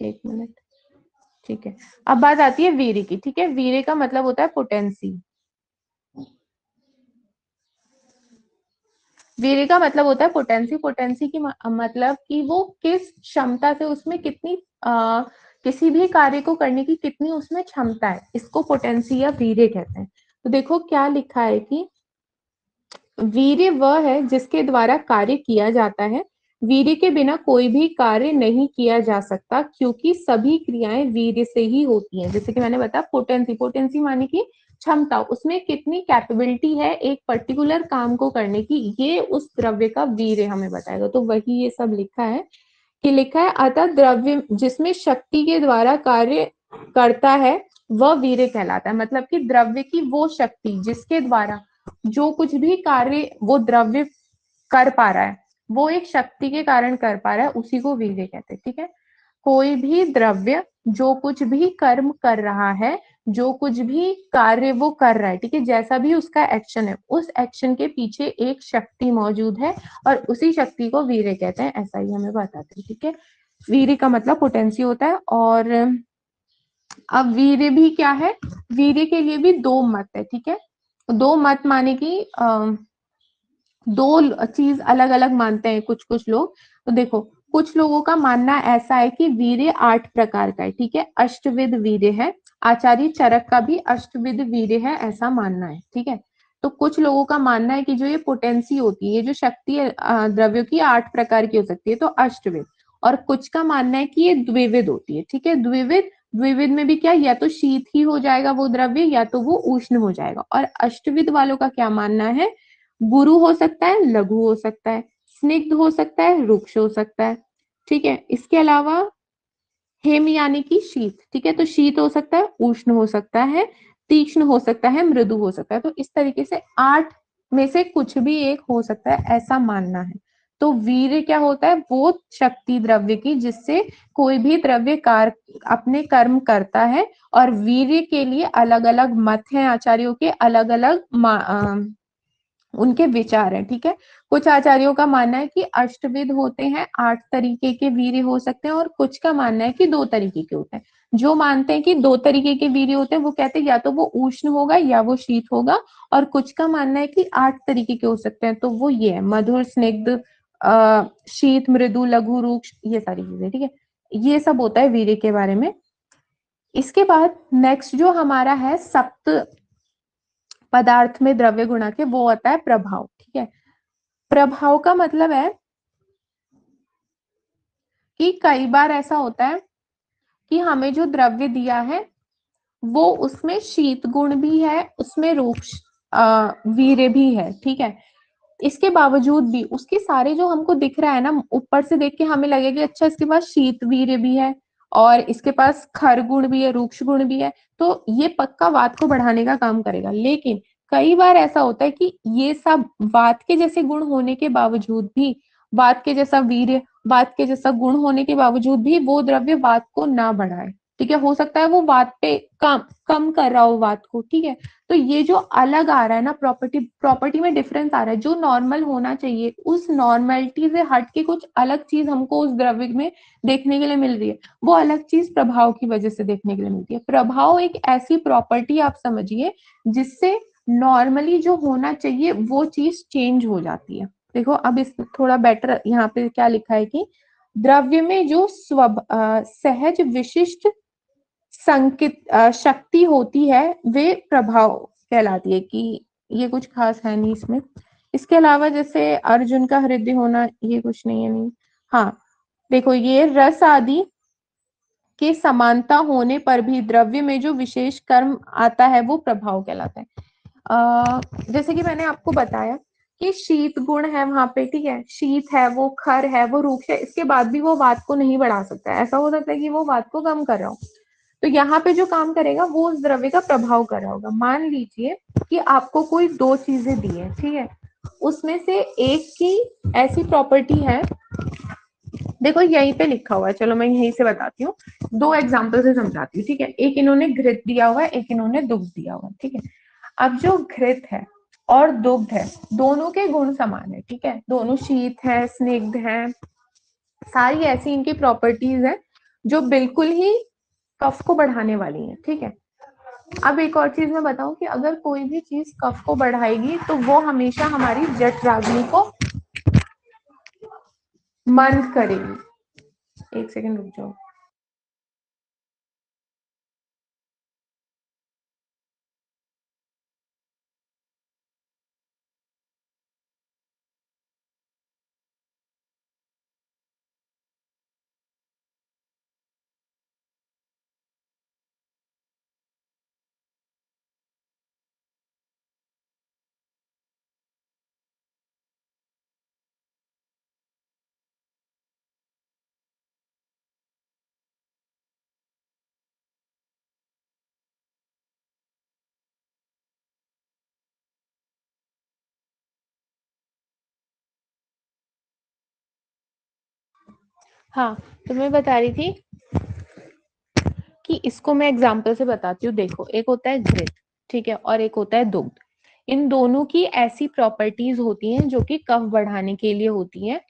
एक मिनट, ठीक है। अब बात आती है वीर्य की, ठीक है। वीर्य का मतलब होता है पोटेंसी। वीर्य का मतलब होता है पोटेंसी। पोटेंसी की मतलब कि वो किस क्षमता से, उसमें कितनी किसी भी कार्य को करने की कितनी उसमें क्षमता है, इसको पोटेंसी या वीर्य कहते हैं। तो देखो क्या लिखा है कि वीर्य वह है जिसके द्वारा कार्य किया जाता है। वीर्य के बिना कोई भी कार्य नहीं किया जा सकता, क्योंकि सभी क्रियाएं वीर्य से ही होती हैं। जैसे कि मैंने बताया पोटेंसी, पोटेंसी माने की क्षमता, उसमें कितनी कैपेबिलिटी है एक पर्टिकुलर काम को करने की, ये उस द्रव्य का वीर्य हमें बताएगा। तो वही ये सब लिखा है, कि लिखा है अतः द्रव्य जिसमें शक्ति के द्वारा कार्य करता है वह वीर्य कहलाता है। मतलब कि द्रव्य की वो शक्ति जिसके द्वारा जो कुछ भी कार्य वो द्रव्य कर पा रहा है, वो एक शक्ति के कारण कर पा रहा है, उसी को वीर्य कहते हैं, ठीक है। कोई भी द्रव्य जो कुछ भी कर्म कर रहा है, जो कुछ भी कार्य वो कर रहा है, ठीक है, जैसा भी उसका एक्शन है, उस एक्शन के पीछे एक शक्ति मौजूद है, और उसी शक्ति को वीर्य कहते हैं, ऐसा ही हमें बताते हैं, ठीक है। वीर्य का मतलब पोटेंसी होता है। और अब वीर्य भी क्या है, वीर्य के लिए भी दो मत है, ठीक है। दो मत माने कि दो चीज अलग अलग मानते हैं कुछ कुछ लोग। तो देखो, कुछ लोगों का मानना ऐसा है कि वीर्य 8 प्रकार का है, ठीक है, अष्टविध वीर्य है। आचार्य चरक का भी अष्टविध वीर्य है ऐसा मानना है, ठीक है। तो कुछ लोगों का मानना है कि जो ये पोटेंसी होती है, ये जो शक्ति है द्रव्यों की 8 प्रकार की हो सकती है, तो अष्टविध। और कुछ का मानना है कि ये द्विविध होती है, ठीक है। द्विविध, द्विविध में भी क्या, या तो शीत ही हो जाएगा वो द्रव्य, या तो वो उष्ण हो जाएगा। और अष्टविध वालों का क्या मानना है, गुरु हो सकता है, लघु हो सकता है, स्निग्ध हो सकता है, रुक्ष हो सकता है, ठीक है। इसके अलावा हेम यानी कि शीत, ठीक है, तो शीत हो सकता है, उष्ण हो सकता है, तीक्ष्ण हो सकता है, मृदु हो सकता है। तो इस तरीके से 8 में से कुछ भी एक हो सकता है ऐसा मानना है। तो वीर्य क्या होता है, वो शक्ति द्रव्य की जिससे कोई भी द्रव्य कार्य अपने कर्म करता है। और वीर्य के लिए अलग अलग मत हैं आचार्यों के, अलग अलग उनके विचार हैं, ठीक है। कुछ आचार्यों का मानना है कि अष्टविध होते हैं, 8 तरीके के वीर्य हो सकते हैं, और कुछ का मानना है कि 2 तरीके के होते हैं। जो मानते हैं कि 2 तरीके के वीर्य होते हैं, वो कहते हैं या तो वो उष्ण होगा या वो शीत होगा। और कुछ का मानना है कि 8 तरीके के हो सकते हैं, तो वो ये है, मधुर, स्निग्ध, शीत, मृदु, लघु, रुक्ष, ये सारी चीजें, ठीक है। ये सब होता है वीर्य के बारे में। इसके बाद नेक्स्ट जो हमारा है सप्त पदार्थ में द्रव्य गुणा के, वो आता है प्रभाव, ठीक है। प्रभाव का मतलब है कि कई बार ऐसा होता है कि हमें जो द्रव्य दिया है वो उसमें शीत गुण भी है, उसमें रूक्ष वीर्य भी है, ठीक है। इसके बावजूद भी उसके सारे जो हमको दिख रहा है ना, ऊपर से देख के हमें लगेगा अच्छा इसके पास शीत वीर्य भी है, और इसके पास खर गुण भी है, रूक्ष गुण भी है, तो ये पक्का वात को बढ़ाने का काम करेगा। लेकिन कई बार ऐसा होता है कि ये सब वात के जैसे गुण होने के बावजूद भी, वात के जैसा वीर्य, वात के जैसा गुण होने के बावजूद भी वो द्रव्य वात को ना बढ़ाए, ठीक है। हो सकता है वो वात पे कम कम कर रहा हो वात को, ठीक है। तो ये जो अलग आ रहा है ना, प्रॉपर्टी प्रॉपर्टी में डिफरेंस आ रहा है, जो नॉर्मल होना चाहिए उस नॉर्मलिटी से हट के कुछ अलग चीज हमको उस द्रव्य में देखने के लिए मिल रही है, वो अलग चीज प्रभाव की वजह से देखने के लिए मिलती है। प्रभाव एक ऐसी प्रॉपर्टी आप समझिए जिससे नॉर्मली जो होना चाहिए वो चीज चेंज हो जाती है। देखो अब इस थोड़ा बेटर यहाँ पे क्या लिखा है कि द्रव्य में जो सहज विशिष्ट संकित शक्ति होती है वे प्रभाव कहलाती है, कि ये कुछ खास है नहीं इसमें। इसके अलावा जैसे अर्जुन का हृदय होना, ये कुछ नहीं है, नहीं। हाँ, देखो ये रस आदि के समानता होने पर भी द्रव्य में जो विशेष कर्म आता है वो प्रभाव कहलाता है। जैसे कि मैंने आपको बताया कि शीत गुण है वहां पे, ठीक है, शीत है, वो खर है, वो रूक्ष है, इसके बाद भी वो वात को नहीं बढ़ा सकता है। ऐसा हो सकता है कि वो वात को कम कर रहा हो। तो यहाँ पे जो काम करेगा वो उस द्रव्य का प्रभाव कर रहा होगा। मान लीजिए कि आपको कोई 2 चीजें दी है, ठीक है, उसमें से एक की ऐसी प्रॉपर्टी है, देखो यहीं पे लिखा हुआ है, चलो मैं यहीं से बताती हूँ, 2 एग्जाम्पल से समझाती हूँ, ठीक है। एक इन्होंने घृत दिया हुआ है, एक इन्होंने दुग्ध दिया हुआ है, ठीक है। अब जो घृत है और दुग्ध है, दोनों के गुण समान है, ठीक है, दोनों शीत है, स्निग्ध है, सारी ऐसी इनकी प्रॉपर्टीज है जो बिल्कुल ही कफ को बढ़ाने वाली है, ठीक है। अब एक और चीज मैं बताऊं कि अगर कोई भी चीज कफ को बढ़ाएगी तो वो हमेशा हमारी जठराग्नि को मंद करेगी। एक सेकंड रुक जाओ। हाँ, तो मैं बता रही थी कि इसको मैं एग्जाम्पल से बताती हूँ। देखो एक होता है घृत, ठीक है, और एक होता है दुग्ध। इन दोनों की ऐसी प्रॉपर्टीज होती हैं जो कि कफ बढ़ाने के लिए होती हैं,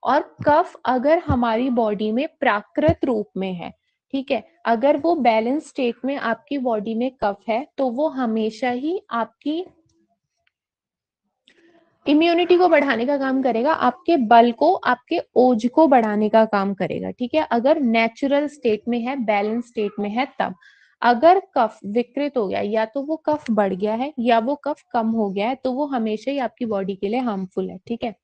और कफ अगर हमारी बॉडी में प्राकृत रूप में है, ठीक है, अगर वो बैलेंस स्टेट में आपकी बॉडी में कफ है तो वो हमेशा ही आपकी इम्यूनिटी को बढ़ाने का काम करेगा, आपके बल को, आपके ओज को बढ़ाने का काम करेगा, ठीक है, अगर नेचुरल स्टेट में है, बैलेंस स्टेट में है तब। अगर कफ विकृत हो गया, या तो वो कफ बढ़ गया है या वो कफ कम हो गया है, तो वो हमेशा ही आपकी बॉडी के लिए हार्मफुल है, ठीक है।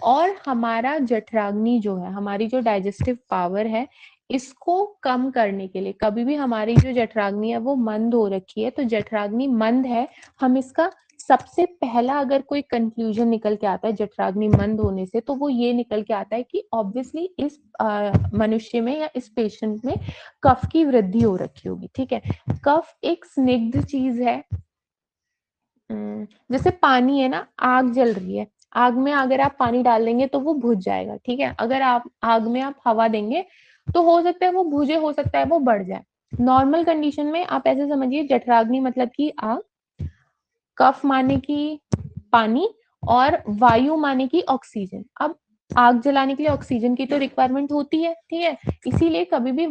और हमारा जठराग्नि जो है, हमारी जो डाइजेस्टिव पावर है, इसको कम करने के लिए, कभी भी हमारी जो जठराग्नि है वो मंद हो रखी है, तो जठराग्नि मंद है, हम इसका सबसे पहला अगर कोई कंक्लूजन निकल के आता है जठराग्नि मंद होने से, तो वो ये निकल के आता है कि ऑब्वियसली इस मनुष्य में या इस पेशेंट में कफ की वृद्धि हो रखी होगी, ठीक है। कफ एक स्निग्ध चीज है, जैसे पानी है ना, आग जल रही है, आग में अगर आप पानी डाल देंगे तो वो बुझ जाएगा, ठीक है, अगर आप आग में आप हवा देंगे तो हो सकता है वो बुझे, हो सकता है वो बढ़ जाए। नॉर्मल कंडीशन में आप ऐसे समझिए, जठराग्नि मतलब कि आग, कफ माने की पानी, और वायु माने की ऑक्सीजन। अब आग जलाने के लिए ऑक्सीजन की तो रिक्वायरमेंट होती है, ठीक है, इसीलिए कभी भी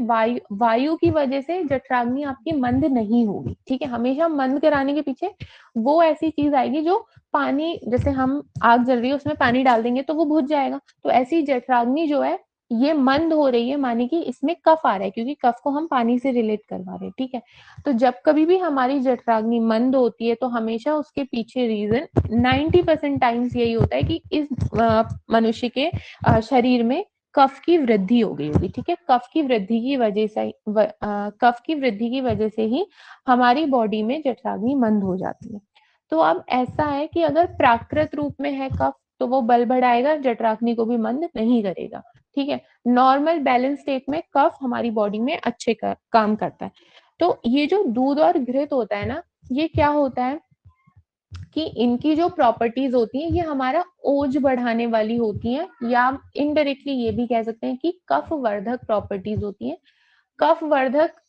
वायु की वजह से जठराग्नि आपकी मंद नहीं होगी, ठीक है। हमेशा मंद कराने के पीछे वो ऐसी चीज आएगी जो पानी, जैसे हम आग जल रही है उसमें पानी डाल देंगे तो वो बुझ जाएगा, तो ऐसी जठराग्नि जो है ये मंद हो रही है, माने कि इसमें कफ आ रहा है, क्योंकि कफ को हम पानी से रिलेट करवा रहे हैं, ठीक है। तो जब कभी भी हमारी जठराग्नि मंद होती है तो हमेशा उसके पीछे रीजन 90% टाइम्स यही होता है कि इस मनुष्य के शरीर में कफ की वृद्धि हो गई होगी, ठीक है। कफ की वृद्धि की वजह से कफ की वृद्धि की वजह से ही हमारी बॉडी में जठराग्नि मंद हो जाती है। तो अब ऐसा है कि अगर प्राकृत रूप में है कफ तो वो बल बढ़ाएगा, जठराग्नि को भी मंद नहीं करेगा, ठीक है। नॉर्मल बैलेंस स्टेट में कफ हमारी बॉडी में अच्छे काम करता है। तो ये जो दूध और घृत होता है ना, ये क्या होता है कि इनकी जो प्रॉपर्टीज होती हैं ये हमारा ओज बढ़ाने वाली होती हैं, या इनडायरेक्टली ये भी कह सकते हैं कि कफ वर्धक प्रॉपर्टीज होती हैं। कफ वर्धक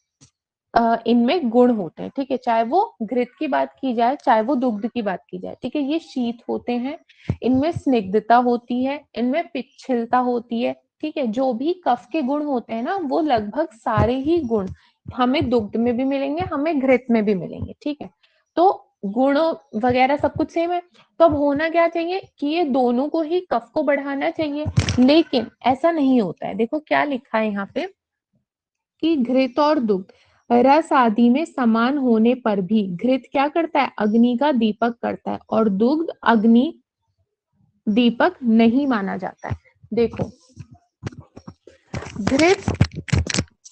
इनमें गुण होते हैं, ठीक है, चाहे वो घृत की बात की जाए चाहे वो दुग्ध की बात की जाए, ठीक है। ये शीत होते हैं, इनमें स्निग्धता होती है, इनमें पिच्छलता होती है, ठीक है। जो भी कफ के गुण होते हैं ना, वो लगभग सारे ही गुण हमें दुग्ध में भी मिलेंगे, हमें घृत में भी मिलेंगे, ठीक है। तो गुण वगैरह सब कुछ सेम है। तो अब होना क्या चाहिए कि ये दोनों को ही, कफ को बढ़ाना चाहिए, लेकिन ऐसा नहीं होता है। देखो क्या लिखा है यहाँ पे कि घृत और दुग्ध रस आदि में समान होने पर भी घृत क्या करता है, अग्नि का दीपक करता है, और दुग्ध अग्नि दीपक नहीं माना जाता है। देखो, घृत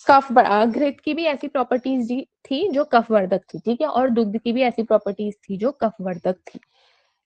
घृत की भी ऐसी प्रॉपर्टीज थी जो कफवर्धक थी, ठीक है, और दुग्ध की भी ऐसी प्रॉपर्टीज थी जो कफवर्धक थी।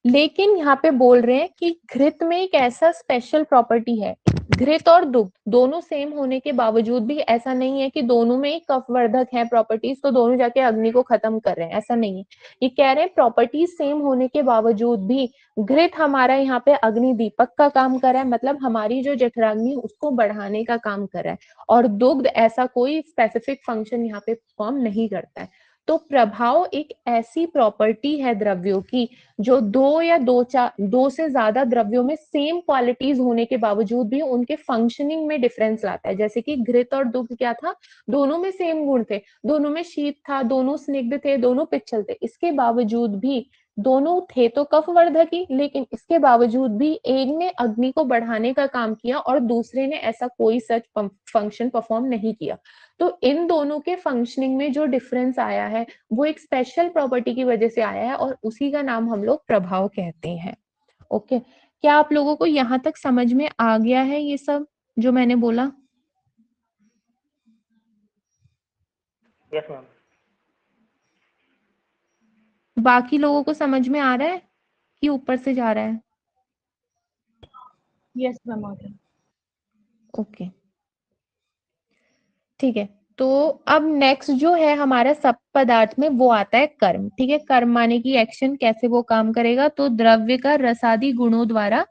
लेकिन यहाँ पे बोल रहे हैं कि घृत में एक ऐसा स्पेशल प्रॉपर्टी है, घृत और दुग्ध दोनों सेम होने के बावजूद भी ऐसा नहीं है कि दोनों में ही कफवर्धक है प्रॉपर्टीज तो दोनों जाके अग्नि को खत्म कर रहे हैं, ऐसा नहीं है। ये कह रहे हैं प्रॉपर्टीज सेम होने के बावजूद भी घृत हमारा यहाँ पे अग्नि दीपक का काम कर रहा है, मतलब हमारी जो जठराग्नि उसको बढ़ाने का काम कर रहा है, और दुग्ध ऐसा कोई स्पेसिफिक फंक्शन यहाँ पे परफॉर्म नहीं करता है। तो प्रभाव एक ऐसी प्रॉपर्टी है द्रव्यों की जो दो से ज्यादा द्रव्यों में सेम क्वालिटीज होने के बावजूद भी उनके फंक्शनिंग में डिफरेंस लाता है। जैसे कि घृत और दुग्ध क्या था, दोनों में सेम गुण थे, दोनों में शीत था, दोनों स्निग्ध थे, दोनों पिच्छल थे, इसके बावजूद भी दोनों थे तो कफवर्धक ही, लेकिन इसके बावजूद भी एक ने अग्नि को बढ़ाने का काम किया और दूसरे ने ऐसा कोई सच फंक्शन परफॉर्म नहीं किया। तो इन दोनों के फंक्शनिंग में जो डिफरेंस आया है वो एक स्पेशल प्रॉपर्टी की वजह से आया है, और उसी का नाम हम लोग प्रभाव कहते हैं। ओके, क्या आप लोगों को यहाँ तक समझ में आ गया है ये सब जो मैंने बोला? Yes ma'am. बाकी लोगों को समझ में आ रहा है कि ऊपर से जा रहा है? यस मैम, आ गया। ओके, ठीक है। तो अब नेक्स्ट जो है हमारा सब पदार्थ में वो आता है कर्म, ठीक है। कर्म माने की एक्शन, कैसे वो काम करेगा, तो द्रव्य का रसादी गुणों द्वारा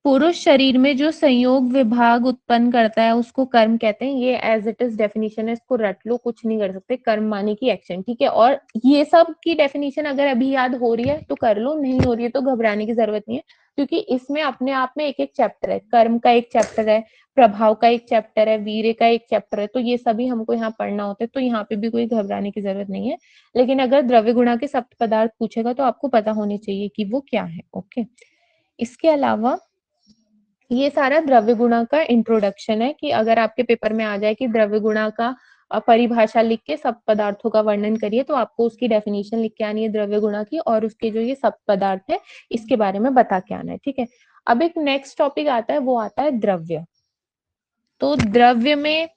पुरुष शरीर में जो संयोग विभाग उत्पन्न करता है उसको कर्म कहते हैं। ये एज इट इज डेफिनेशन है, इसको रट लो, कुछ नहीं कर सकते। कर्म माने की एक्शन, ठीक है। और ये सब की डेफिनेशन अगर अभी याद हो रही है तो कर लो, नहीं हो रही है तो घबराने की जरूरत नहीं है, क्योंकि इसमें अपने आप में एक एक चैप्टर है। कर्म का एक चैप्टर है, प्रभाव का एक चैप्टर है, वीर्य का एक चैप्टर है, तो ये सभी हमको यहाँ पढ़ना होता है, तो यहाँ पे भी कोई घबराने की जरूरत नहीं है। लेकिन अगर द्रव्य गुणा के सप्त पदार्थ पूछेगा तो आपको पता होने चाहिए कि वो क्या है। ओके, इसके अलावा ये सारा द्रव्य गुणा का इंट्रोडक्शन है, कि अगर आपके पेपर में आ जाए कि द्रव्य गुणा का परिभाषा लिख के सब पदार्थों का वर्णन करिए, तो आपको उसकी डेफिनेशन लिख के आनी है द्रव्य गुणा की, और उसके जो ये सब पदार्थ है इसके बारे में बता के आना है, ठीक है। अब एक नेक्स्ट टॉपिक आता है, वो आता है द्रव्य। तो द्रव्य में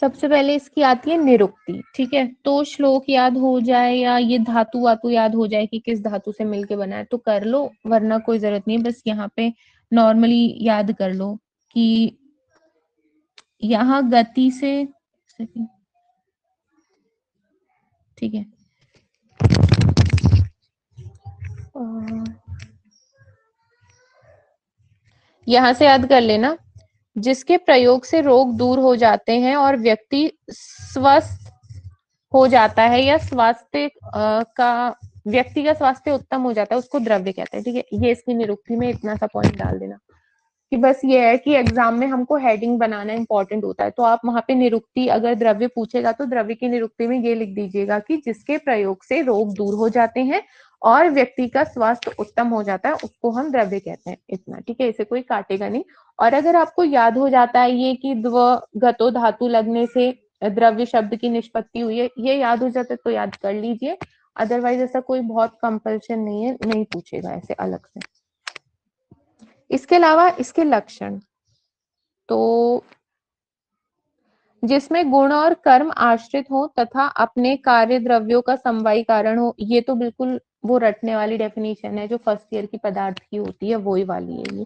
सबसे पहले इसकी आती है निरुक्ति, ठीक है। तो श्लोक याद हो जाए या ये धातु वातु याद हो जाए कि किस धातु से मिलके बना है तो कर लो, वरना कोई जरूरत नहीं है। बस यहाँ पे नॉर्मली याद कर लो कि यहाँ गति से, ठीक है, यहाँ से याद कर लेना, जिसके प्रयोग से रोग दूर हो जाते हैं और व्यक्ति स्वस्थ हो जाता है या स्वास्थ्य का व्यक्ति का स्वास्थ्य उत्तम हो जाता है, उसको द्रव्य कहते हैं, ठीक है। ये इसकी निरुक्ति में इतना सा पॉइंट डाल देना कि बस ये है कि एग्जाम में हमको हेडिंग बनाना इंपॉर्टेंट होता है, तो आप वहां पे निरुक्ति अगर द्रव्य पूछेगा तो द्रव्य की निरुक्ति में ये लिख दीजिएगा कि जिसके प्रयोग से रोग दूर हो जाते हैं और व्यक्ति का स्वास्थ्य उत्तम हो जाता है, उसको हम द्रव्य कहते हैं, इतना, ठीक है। इसे कोई काटेगा नहीं। और अगर आपको याद हो जाता है ये कि द्व गतो धातु लगने से द्रव्य शब्द की निष्पत्ति हुई है, ये याद हो जाता है तो याद कर लीजिए, अदरवाइज ऐसा कोई बहुत कंपल्शन नहीं है, नहीं पूछेगा ऐसे अलग से। इसके अलावा इसके लक्षण, तो जिसमें गुण और कर्म आश्रित हो तथा अपने कार्य द्रव्यों का समवायी कारण हो, ये तो बिल्कुल वो रटने वाली डेफिनेशन है जो फर्स्ट ईयर की पदार्थ की होती है, वही वाली है ये,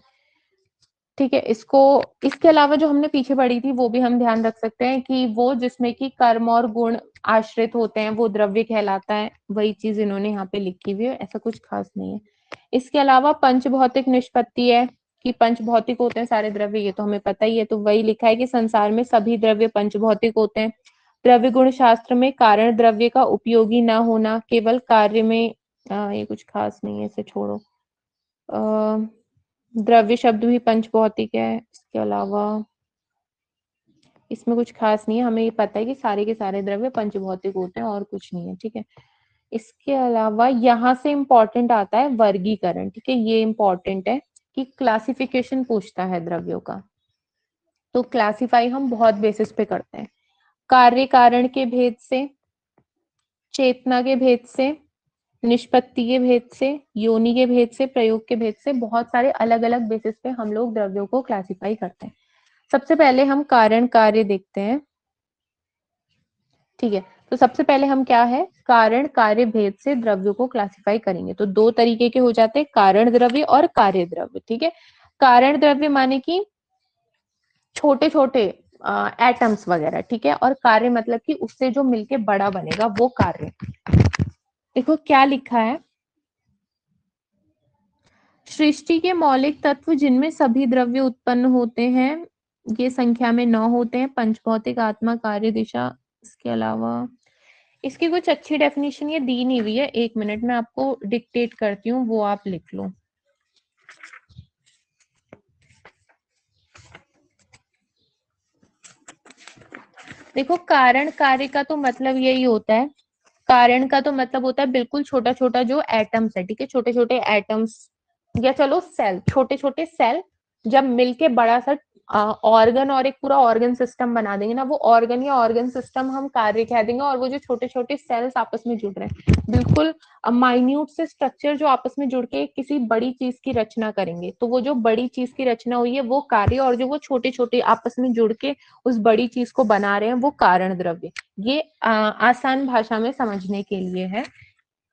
ठीक है। इसको इसके अलावा जो हमने पीछे पढ़ी थी वो भी हम ध्यान रख सकते हैं कि वो जिसमें कि कर्म और गुण आश्रित होते हैं वो द्रव्य कहलाता है, वही चीज इन्होंने यहाँ पे लिखी हुई है, ऐसा कुछ खास नहीं है। इसके अलावा पंच भौतिक निष्पत्ति है कि पंच भौतिक होते हैं सारे द्रव्य, ये तो हमें पता ही है, तो वही लिखा है कि संसार में सभी द्रव्य पंच भौतिक होते हैं। द्रव्य गुण शास्त्र में कारण द्रव्य का उपयोगी ना होना, केवल कार्य में ये कुछ खास नहीं है, इसे छोड़ो। द्रव्य शब्द भी पंच भौतिक है, इसके अलावा इसमें कुछ खास नहीं है, हमें ये पता है कि सारे के सारे द्रव्य पंच भौतिक होते हैं और कुछ नहीं है, ठीक है। इसके अलावा यहाँ से इंपॉर्टेंट आता है वर्गीकरण, ठीक है, ये इंपॉर्टेंट है कि क्लासिफिकेशन पूछता है द्रव्यों का, तो क्लासिफाई हम बहुत बेसिस पे करते हैं, कार्य कारण के भेद से, चेतना के भेद से, निष्पत्ति के भेद से, योनि के भेद से, प्रयोग के भेद से, बहुत सारे अलग अलग बेसिस पे हम लोग द्रव्यों को क्लासिफाई करते हैं। सबसे पहले हम कारण कार्य देखते हैं, ठीक है। तो सबसे पहले हम क्या है, कारण कार्य भेद से द्रव्यों को क्लासिफाई करेंगे। तो दो तरीके के हो जाते हैं, कारण द्रव्य और कार्य द्रव्य, ठीक है। कारण द्रव्य माने कि छोटे छोटे एटम्स वगैरह, ठीक है, और कार्य मतलब कि उससे जो मिलके बड़ा बनेगा वो कार्य। देखो क्या लिखा है, सृष्टि के मौलिक तत्व जिनमें सभी द्रव्य उत्पन्न होते हैं, ये संख्या में 9 होते हैं, पंचभौतिक, आत्मा, कार्य, दिशा। इसके अलावा इसकी कुछ अच्छी डेफिनेशन ये दी नहीं हुई है, एक मिनट में आपको डिक्टेट करती हूँ, वो आप लिख लो। देखो कारण कार्य का तो मतलब यही होता है, कारण का तो मतलब होता है बिल्कुल छोटा छोटा जो एटम्स है, ठीक है, छोटे छोटे एटम्स या चलो सेल, छोटे छोटे सेल जब मिलके बड़ा सा ऑर्गन और एक पूरा ऑर्गन सिस्टम बना देंगे ना, वो ऑर्गन या ऑर्गन सिस्टम हम कार्य कह देंगे। और वो जो छोटे छोटे सेल्स आपस में जुड़ रहे हैं, बिल्कुल माइन्यूट से स्ट्रक्चर जो आपस में जुड़ के किसी बड़ी चीज की रचना करेंगे, तो वो जो बड़ी चीज की रचना हुई है वो कार्य, और जो वो छोटे छोटे आपस में जुड़ के उस बड़ी चीज को बना रहे हैं वो कारण द्रव्य। ये आसान भाषा में समझने के लिए है,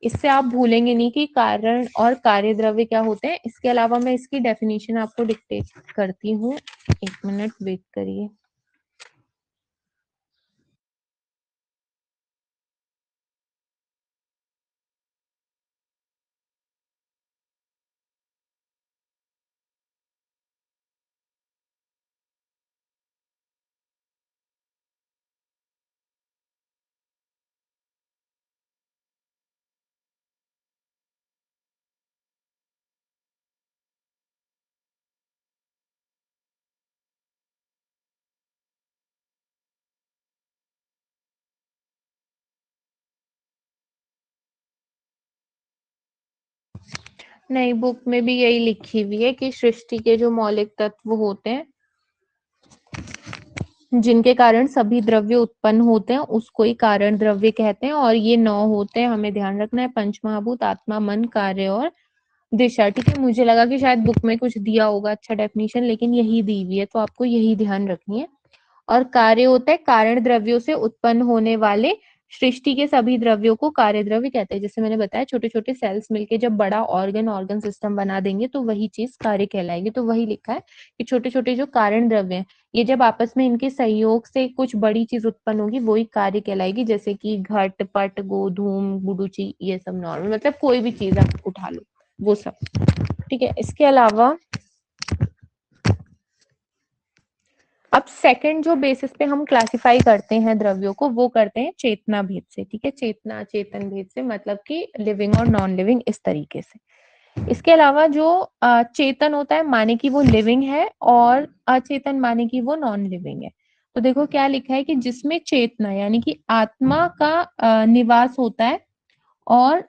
इससे आप भूलेंगे नहीं कि कारण और कार्य द्रव्य क्या होते हैं। इसके अलावा मैं इसकी डेफिनेशन आपको डिक्टेट करती हूँ, एक मिनट वेट करिए। नहीं, बुक में भी यही लिखी हुई है कि सृष्टि के जो मौलिक तत्व होते हैं जिनके कारण सभी द्रव्य उत्पन्न होते हैं उसको ही कारण द्रव्य कहते हैं, और ये 9 होते हैं, हमें ध्यान रखना है। पंचमहाभूत, आत्मा, मन, कार्य और दिशा। ठीक है, मुझे लगा कि शायद बुक में कुछ दिया होगा अच्छा डेफिनेशन, लेकिन यही दी हुई है, तो आपको यही ध्यान रखनी है। और कार्य होता है कारण द्रव्यों से उत्पन्न होने वाले, सृष्टि के सभी द्रव्यों को कार्य द्रव्य कहते हैं। जैसे मैंने बताया, छोटे छोटे सेल्स मिलके जब बड़ा ऑर्गन सिस्टम बना देंगे तो वही चीज कार्य कहलाएगी। तो वही लिखा है कि छोटे छोटे जो कारण द्रव्य हैं, ये जब आपस में इनके सहयोग से कुछ बड़ी चीज उत्पन्न होगी वही कार्य कहलाएगी। जैसे कि घट, पट, गोधूम, गुडुची, ये सब नॉर्मल, मतलब कोई भी चीज आप उठा लो वो सब। ठीक है, इसके अलावा अब सेकंड जो बेसिस पे हम क्लासिफाई करते हैं द्रव्यों को, वो करते हैं चेतना भेद से। ठीक है, चेतना चेतन भेद से, मतलब कि लिविंग और नॉन लिविंग, इस तरीके से। इसके अलावा जो चेतन होता है माने कि वो लिविंग है, और अचेतन माने कि वो नॉन लिविंग है। तो देखो क्या लिखा है कि जिसमें चेतना यानी कि आत्मा का निवास होता है और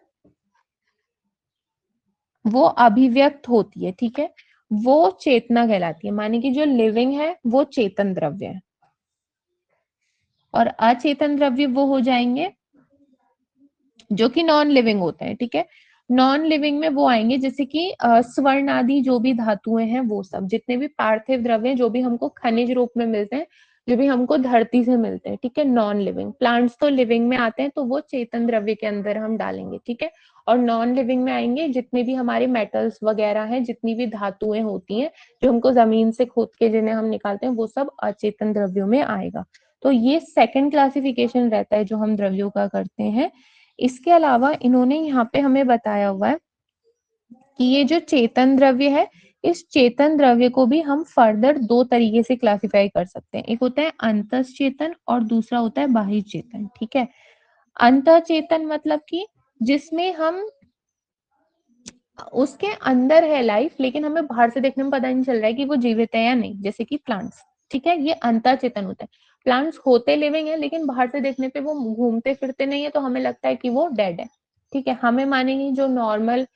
वो अभिव्यक्त होती है। ठीक है, वो चेतना कहलाती है। माने कि जो लिविंग है वो चेतन द्रव्य है, और अचेतन द्रव्य वो हो जाएंगे जो कि नॉन लिविंग होते हैं। ठीक है, नॉन लिविंग में वो आएंगे जैसे कि स्वर्ण आदि जो भी धातुएं हैं, वो सब जितने भी पार्थिव द्रव्य हैं, जो भी हमको खनिज रूप में मिलते हैं, जो भी हमको धरती से मिलते हैं। ठीक है, नॉन लिविंग। प्लांट्स तो लिविंग में आते हैं, तो वो चेतन द्रव्य के अंदर हम डालेंगे। ठीक है, और नॉन लिविंग में आएंगे जितने भी हमारे मेटल्स वगैरह हैं, जितनी भी धातुएं होती हैं जो हमको जमीन से खोद के जिन्हें हम निकालते हैं, वो सब अचेतन द्रव्यों में आएगा। तो ये सेकंड क्लासिफिकेशन रहता है जो हम द्रव्यों का करते हैं। इसके अलावा इन्होंने यहाँ पे हमें बताया हुआ है कि ये जो चेतन द्रव्य है, इस चेतन द्रव्य को भी हम फर्दर 2 तरीके से क्लासिफाई कर सकते हैं। एक होता है अंतःचेतन और दूसरा होता है बाह्य चेतन। ठीक है, अंतःचेतन मतलब कि जिसमें हम उसके अंदर है लाइफ, लेकिन हमें बाहर से देखने में पता नहीं चल रहा है कि वो जीवित है या नहीं, जैसे कि प्लांट्स। ठीक है, ये अंतःचेतन होता है। प्लांट्स होते लिविंग है, लेकिन बाहर से देखने पे वो घूमते फिरते नहीं है, तो हमें लगता है कि वो डेड है। ठीक है, हमें मानेंगे जो नॉर्मल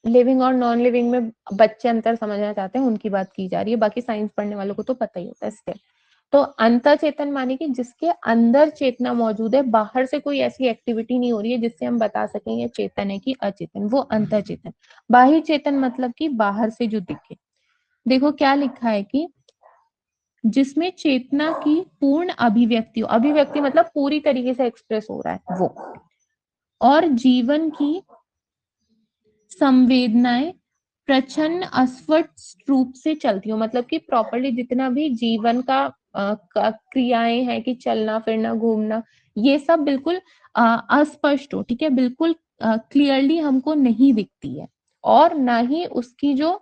लिविंग और नॉन लिविंग में बच्चे अंतर समझना चाहते हैं उनकी बात की जा रही है, बाकी साइंस पढ़ने वालों को तो पता ही होता है इसके। तो अंतःचेतन माने कि जिसके अंदर चेतना मौजूद है, बाहर से कोई ऐसी एक्टिविटी नहीं हो रही है जिससे हम बता सकें ये चेतन है कि अचेतन, वो अंतःचेतन। बाह्य चेतन मतलब कि बाहर से जो दिखे। देखो क्या लिखा है कि जिसमें चेतना की पूर्ण अभिव्यक्ति हो, अभिव्यक्ति मतलब पूरी तरीके से एक्सप्रेस हो रहा है वो, और जीवन की संवेदनाएं प्रच्छन्न अस्पष्ट रूप से चलती हो, मतलब कि प्रॉपरली जितना भी जीवन का क्रियाएं हैं कि चलना फिरना घूमना, ये सब बिल्कुल अस्पष्ट हो। ठीक है, बिल्कुल क्लियरली हमको नहीं दिखती है, और ना ही उसकी जो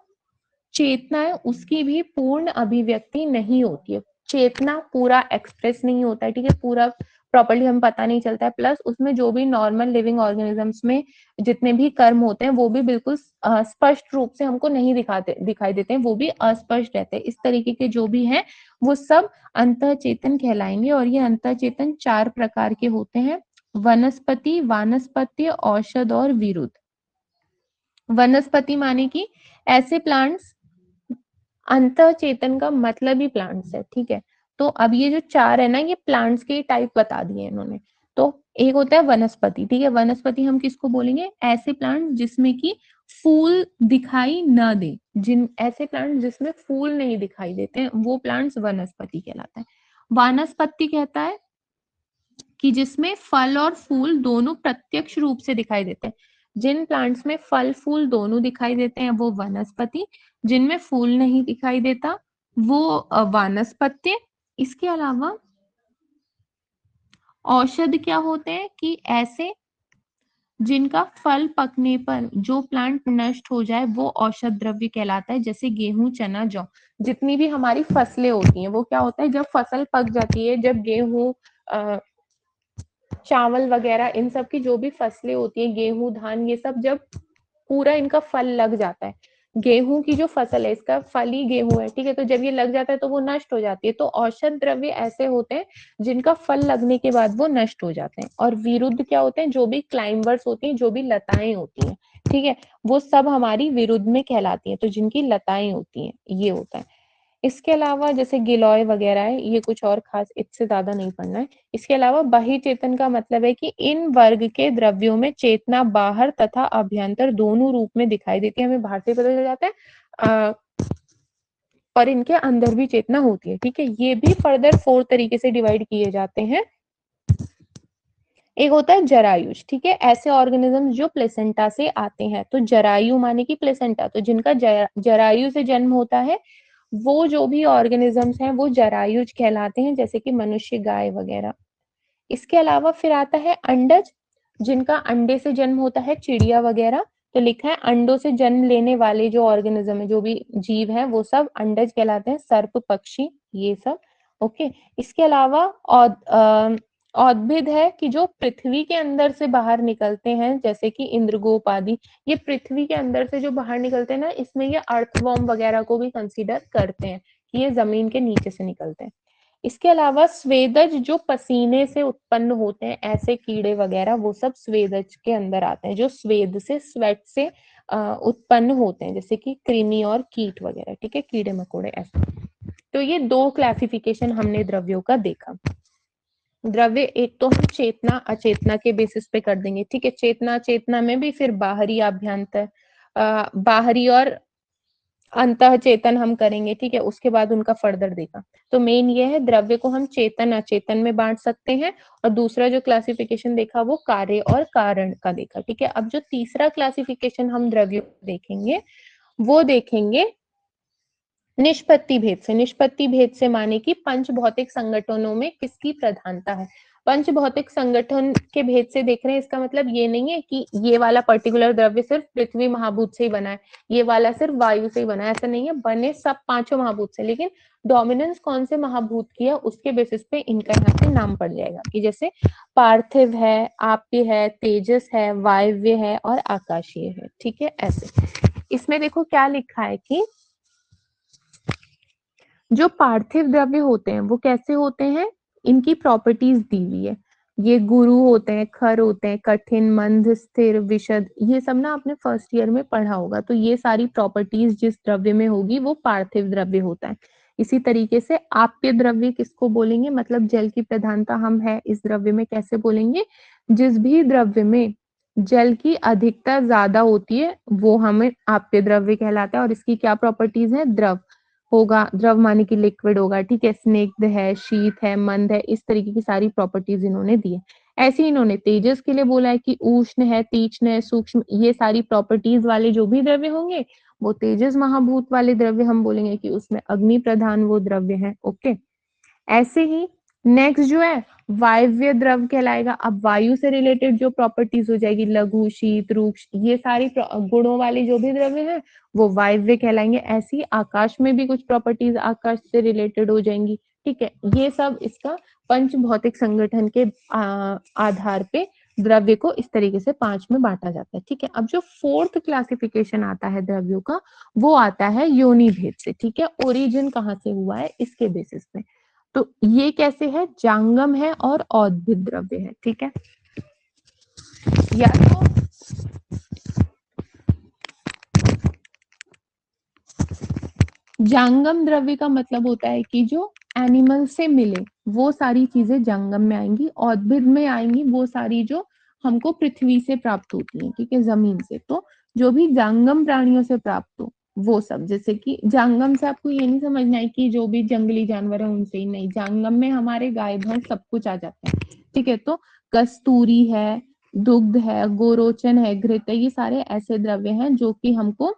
चेतना है उसकी भी पूर्ण अभिव्यक्ति नहीं होती है। चेतना पूरा एक्सप्रेस नहीं होता है। ठीक है, पूरा प्रॉपर्ली हमें पता नहीं चलता है। प्लस उसमें जो भी नॉर्मल लिविंग ऑर्गेनिजम्स में जितने भी कर्म होते हैं वो भी बिल्कुल स्पष्ट रूप से हमको नहीं दिखाई देते हैं, वो भी अस्पष्ट रहते हैं। इस तरीके के जो भी हैं वो सब अंतःचेतन कहलाएंगे। और ये अंतःचेतन 4 प्रकार के होते हैं: वनस्पति, वानस्पत्य, औषध और विरुद्ध। वनस्पति माने कि ऐसे प्लांट्स, अंतःचेतन का मतलब ही प्लांट्स है। ठीक है, तो अब ये जो 4 है ना, ये प्लांट्स के टाइप बता दिए इन्होंने। तो एक होता है वनस्पति। ठीक है, वनस्पति हम किसको बोलेंगे? ऐसे प्लांट जिसमें कि फूल दिखाई ना दे, जिन ऐसे प्लांट जिसमें फूल नहीं दिखाई देते हैं, वो प्लांट्स वनस्पति कहलाता है। वानस्पति कहता है कि जिसमें फल और फूल दोनों प्रत्यक्ष रूप से दिखाई देते हैं। जिन प्लांट्स में फल फूल दोनों दिखाई देते हैं वो वनस्पति, जिनमें फूल नहीं दिखाई देता वो वानस्पत्य। इसके अलावा औषध क्या होते हैं कि ऐसे जिनका फल पकने पर जो प्लांट नष्ट हो जाए वो औषध द्रव्य कहलाता है। जैसे गेहूं, चना, जौ, जितनी भी हमारी फसलें होती हैं वो क्या होता है, जब फसल पक जाती है, जब गेहूं, चावल वगैरह, इन सब की जो भी फसलें होती है, गेहूं, धान, ये सब जब पूरा इनका फल लग जाता है, गेहूं की जो फसल है, इसका फल ही गेहूं है, ठीक है, तो जब ये लग जाता है तो वो नष्ट हो जाती है। तो औषध द्रव्य ऐसे होते हैं जिनका फल लगने के बाद वो नष्ट हो जाते हैं। और विरुद्ध क्या होते हैं, जो भी क्लाइंबर्स होती हैं, जो भी लताएं होती हैं, ठीक है, वो सब हमारी विरुद्ध में कहलाती हैं, तो जिनकी लताएं होती हैं, ये होता है। इसके अलावा जैसे गिलॉय वगैरह है, ये कुछ और खास इससे ज्यादा नहीं पढ़ना है। इसके अलावा बहि चेतन का मतलब है कि इन वर्ग के द्रव्यों में चेतना बाहर तथा अभ्यंतर दोनों रूप में दिखाई देती है। हमें बाहर से पता चल जाता है और इनके अंदर भी चेतना होती है, ठीक है। ये भी फर्दर 4 तरीके से डिवाइड किए जाते हैं। एक होता है जरायुज, ठीक है, ऐसे ऑर्गेनिज्म जो प्लेसेंटा से आते हैं। तो जरायु माने की प्लेसेंटा, तो जिनका जरायु से जन्म होता है, वो जो भी ऑर्गेनिजम्स हैं वो जरायुज कहलाते हैं, जैसे कि मनुष्य, गाय वगैरह। इसके अलावा फिर आता है अंडज, जिनका अंडे से जन्म होता है, चिड़िया वगैरह। तो लिखा है अंडों से जन्म लेने वाले जो ऑर्गेनिज्म है, जो भी जीव है, वो सब अंडज कहलाते हैं, सर्प, पक्षी, ये सब। ओके। इसके अलावा औद्भिद है कि जो पृथ्वी के अंदर से बाहर निकलते हैं, जैसे कि इंद्रगोप आदि। ये पृथ्वी के अंदर से जो बाहर निकलते हैं ना, इसमें ये अर्थवॉर्म वगैरह को भी कंसीडर करते हैं कि ये जमीन के नीचे से निकलते हैं। इसके अलावा स्वेदज जो पसीने से उत्पन्न होते हैं, ऐसे कीड़े वगैरह, वो सब स्वेदज के अंदर आते हैं, जो स्वेद से, स्वेट से उत्पन्न होते हैं, जैसे कि कृमि और कीट वगैरह, ठीक है, कीड़े मकोड़े ऐसे। तो ये 2 क्लासिफिकेशन हमने द्रव्यों का देखा। द्रव्य एक तो हम चेतना अचेतना के बेसिस पे कर देंगे, ठीक है। चेतना अचेतना में भी फिर बाहरी आभ्यंतर, बाहरी और अंतः चेतन हम करेंगे, ठीक है। उसके बाद उनका फर्दर देखा। तो मेन ये है, द्रव्य को हम चेतन अचेतन में बांट सकते हैं। और दूसरा जो क्लासिफिकेशन देखा वो कार्य और कारण का देखा, ठीक है। अब जो तीसरा क्लासिफिकेशन हम द्रव्यों को देखेंगे, वो देखेंगे निष्पत्ति भेद से। निष्पत्ति भेद से माने कि पंच भौतिक संगठनों में किसकी प्रधानता है। पंच भौतिक संगठन के भेद से देख रहे हैं, इसका मतलब ये नहीं है कि ये वाला पर्टिकुलर द्रव्य सिर्फ पृथ्वी महाभूत से ही बना है, ये वाला सिर्फ वायु से ही बना है, ऐसा नहीं है। बने सब पांचों महाभूत से, लेकिन डोमिनेंस कौन से महाभूत की है उसके बेसिस पे इनका यहाँ पे नाम पड़ जाएगा, कि जैसे पार्थिव है, आप्य है, तेजस है, वायव्य है और आकाशीय है, ठीक है, ऐसे। इसमें देखो क्या लिखा है कि जो पार्थिव द्रव्य होते हैं वो कैसे होते हैं, इनकी प्रॉपर्टीज दी हुई है। ये गुरु होते हैं, खर होते हैं, कठिन, मंद, स्थिर, विशद, ये सब ना आपने फर्स्ट ईयर में पढ़ा होगा। तो ये सारी प्रॉपर्टीज जिस द्रव्य में होगी वो पार्थिव द्रव्य होता है। इसी तरीके से आप्य द्रव्य किसको बोलेंगे, मतलब जल की प्रधानता हम है इस द्रव्य में, कैसे बोलेंगे, जिस भी द्रव्य में जल की अधिकता ज्यादा होती है वो हमें आप्य द्रव्य कहलाता है। और इसकी क्या प्रॉपर्टीज है, द्रव होगा, द्रव माने की लिक्विड होगा, ठीक है, स्निग्ध है, शीत है, मंद है, इस तरीके की सारी प्रॉपर्टीज इन्होंने दी है। ऐसे ही इन्होंने तेजस के लिए बोला है कि उष्ण है, तीक्ष्ण है, सूक्ष्म, ये सारी प्रॉपर्टीज वाले जो भी द्रव्य होंगे वो तेजस महाभूत वाले द्रव्य हम बोलेंगे कि उसमें अग्नि प्रधान वो द्रव्य है। ओके। ऐसे ही नेक्स्ट जो है वायव्य द्रव कहलाएगा। अब वायु से रिलेटेड जो प्रॉपर्टीज हो जाएगी, लघु, शीत, रूक्ष, ये सारी गुणों वाले जो भी द्रव्य हैं वो वायव्य कहलाएंगे। ऐसी आकाश में भी कुछ प्रॉपर्टीज आकाश से रिलेटेड हो जाएंगी, ठीक है। ये सब इसका पंच भौतिक संगठन के आधार पे द्रव्य को इस तरीके से 5 में बांटा जाता है, ठीक है। अब जो 4th क्लासिफिकेशन आता है द्रव्यों का, वो आता है योनि भेद से, ठीक है। ओरिजिन कहाँ से हुआ है इसके बेसिस पे। तो ये कैसे है, जांगम है और औद्भिद द्रव्य है, ठीक है। या तो जांगम द्रव्य का मतलब होता है कि जो एनिमल से मिले वो सारी चीजें जांगम में आएंगी। औद्भिद में आएंगी वो सारी जो हमको पृथ्वी से प्राप्त होती है, ठीक है, जमीन से। तो जो भी जांगम प्राणियों से प्राप्त हो वो सब, जैसे कि जांगम से आपको ये नहीं समझना है कि जो भी जंगली जानवर है उनसे ही, नहीं, जांगम में हमारे गाय भैंस सब कुछ आ जाता है, ठीक है। तो कस्तूरी है, दुग्ध है, गोरोचन है, घृत है, ये सारे ऐसे द्रव्य हैं जो कि हमको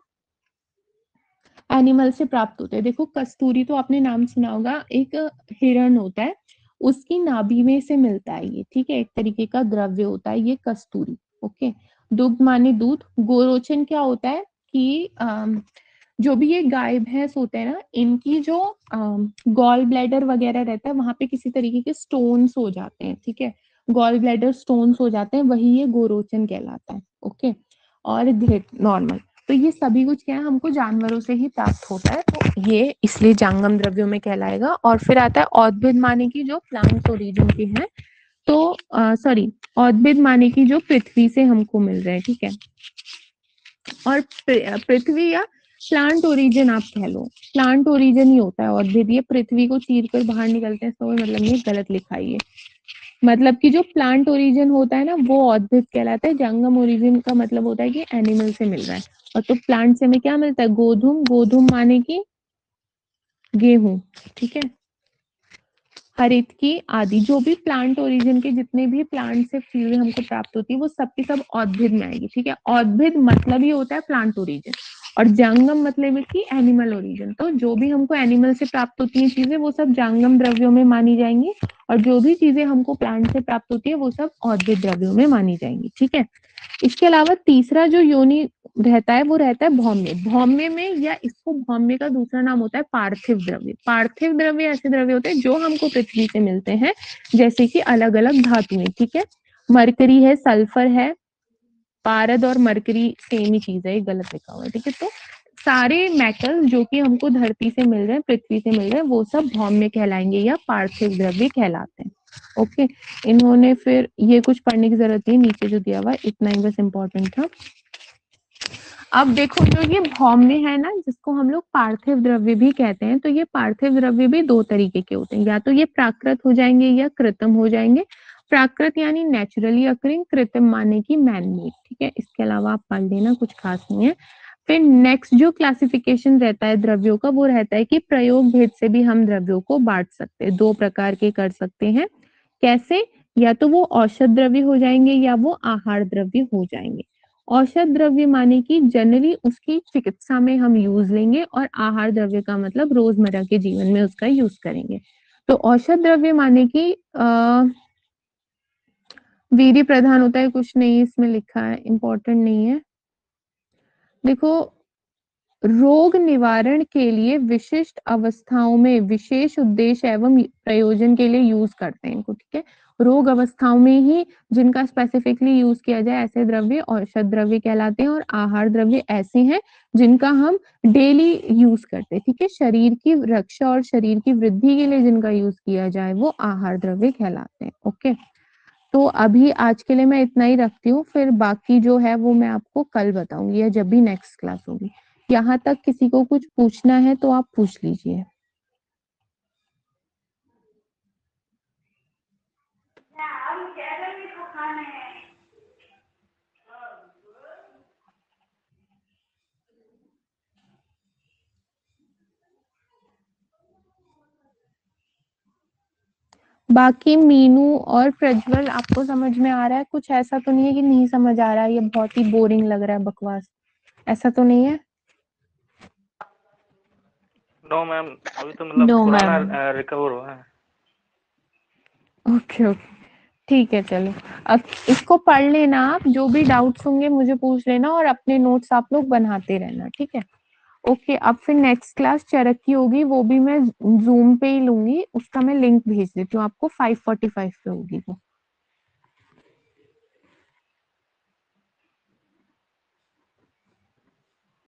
एनिमल से प्राप्त होते हैं। देखो कस्तूरी तो आपने नाम सुना होगा, एक हिरण होता है, उसकी नाभि में से मिलता है ये, ठीक है, एक तरीके का द्रव्य होता है ये कस्तूरी। ओके। दुग्ध माने दूध। गोरोचन क्या होता है कि जो भी ये गाय भैंस होते हैं ना, इनकी जो गॉल ब्लैडर वगैरह रहता है, वहां पे किसी तरीके के स्टोन्स हो जाते हैं, ठीक है, गॉल ब्लैडर स्टोन्स हो जाते हैं, वही ये गोरोचन कहलाता है। ओके। और घृत नॉर्मल। तो ये सभी कुछ क्या है, हमको जानवरों से ही प्राप्त होता है, तो ये इसलिए जंगम द्रव्यों में कहलाएगा। और फिर आता है औद्भिद माने की जो प्लांट्स ओरिजिन के हैं, तो सॉरी, औद्भिद माने की जो पृथ्वी से हमको मिल रहे हैं, ठीक है। और पृथ्वी या प्लांट ओरिजिन आप कह लो, प्लांट ओरिजिन ही होता है औद्भिद, ये पृथ्वी को चीर कर बाहर निकलते हैं, तो मतलब ये गलत लिखा है ये, मतलब कि जो प्लांट ओरिजिन होता है ना वो औद्भिद कहलाता है। जंगम ओरिजिन का मतलब होता है कि एनिमल से मिल रहा है। और तो प्लांट से हमें क्या मिलता है, गोधूम, गोधूम माने की गेहूं, ठीक है, हरितकी आदि, जो भी प्लांट ओरिजिन के जितने भी प्लांट से चीजें हमको प्राप्त होती है वो सब की सब औद्भिद में आएगी, ठीक है। औद्भिद मतलब ही होता है प्लांट ओरिजिन, और जंगम मतलब है कि एनिमल ओरिजिन। तो जो भी हमको एनिमल से प्राप्त होती है चीजें वो सब जंगम द्रव्यों में मानी जाएंगी, और जो भी चीजें हमको प्लांट से प्राप्त होती है वो सब औद्भिद द्रव्यों में मानी जाएंगी, ठीक है। इसके अलावा तीसरा जो योनि रहता है वो रहता है भौम्य। भौम्य में, या इसको भौम्य का दूसरा नाम होता है पार्थिव द्रव्य। पार्थिव द्रव्य ऐसे द्रव्य होते हैं जो हमको पृथ्वी से मिलते हैं, जैसे कि अलग अलग धातुएं, ठीक है। मरकरी है, सल्फर है, पारद और मरकरी सेम ही चीज है, ये गलत लिखा हुआ है, ठीक है। तो सारे मेटल जो कि हमको धरती से मिल रहे हैं, पृथ्वी से मिल रहे हैं, वो सब भौम्य कहलाएंगे या पार्थिव द्रव्य कहलाते हैं। ओके, इन्होंने फिर ये कुछ पढ़ने की जरूरत नहीं, नीचे जो दिया हुआ है इतना ही बस इम्पोर्टेंट था। अब देखो जो ये भौम्य है ना, जिसको हम लोग पार्थिव द्रव्य भी कहते हैं, तो ये पार्थिव द्रव्य भी दो तरीके के होते हैं, या तो ये प्राकृत हो जाएंगे या कृत्रिम हो जाएंगे। प्राकृत यानी नेचुरली अकरिंग, कृत्रिम माने की मैन मेड, ठीक है। इसके अलावा आप पढ़ लेना, कुछ खास नहीं है। फिर नेक्स्ट जो क्लासिफिकेशन रहता है द्रव्यों का, वो रहता है कि प्रयोग भेद से भी हम द्रव्यों को बांट सकते हैं, दो प्रकार के कर सकते हैं। कैसे, या तो वो औषध द्रव्य हो जाएंगे या वो आहार द्रव्य हो जाएंगे। औषध द्रव्य माने कि जनरली उसकी चिकित्सा में हम यूज लेंगे, और आहार द्रव्य का मतलब रोजमर्रा के जीवन में उसका यूज करेंगे। तो औषध द्रव्य माने कि वीर्य प्रधान होता है, कुछ नहीं इसमें लिखा है, इंपॉर्टेंट नहीं है। देखो, रोग निवारण के लिए विशिष्ट अवस्थाओं में विशेष उद्देश्य एवं प्रयोजन के लिए यूज करते हैं इनको, ठीक है। रोग अवस्थाओं में ही जिनका स्पेसिफिकली यूज किया जाए ऐसे द्रव्य औषध द्रव्य कहलाते हैं, और आहार द्रव्य ऐसे हैं जिनका हम डेली यूज करते हैं, ठीक है। शरीर की रक्षा और शरीर की वृद्धि के लिए जिनका यूज किया जाए वो आहार द्रव्य कहलाते हैं। ओके, तो अभी आज के लिए मैं इतना ही रखती हूँ, फिर बाकी जो है वो मैं आपको कल बताऊंगी या जब भी नेक्स्ट क्लास होगी। यहाँ तक किसी को कुछ पूछना है तो आप पूछ लीजिए। बाकी मीनू और प्रज्वल, आपको समझ में आ रहा है? कुछ ऐसा तो नहीं है कि नहीं समझ आ रहा है, ये बहुत ही बोरिंग लग रहा है, बकवास, ऐसा तो नहीं है? नो मैम, अभी तो मतलब नो पुराना मैम। रिकवर हुआ है। ओके ओके, ठीक है, चलो। अब इसको पढ़ लेना आप, जो भी डाउट्स होंगे मुझे पूछ लेना, और अपने नोट्स आप लोग बनाते रहना, ठीक है। ओके, अब फिर नेक्स्ट क्लास चरक की होगी, वो भी मैं जूम पे ही लूंगी, उसका मैं लिंक भेज देती हूँ आपको, 5:45 पे होगी वो।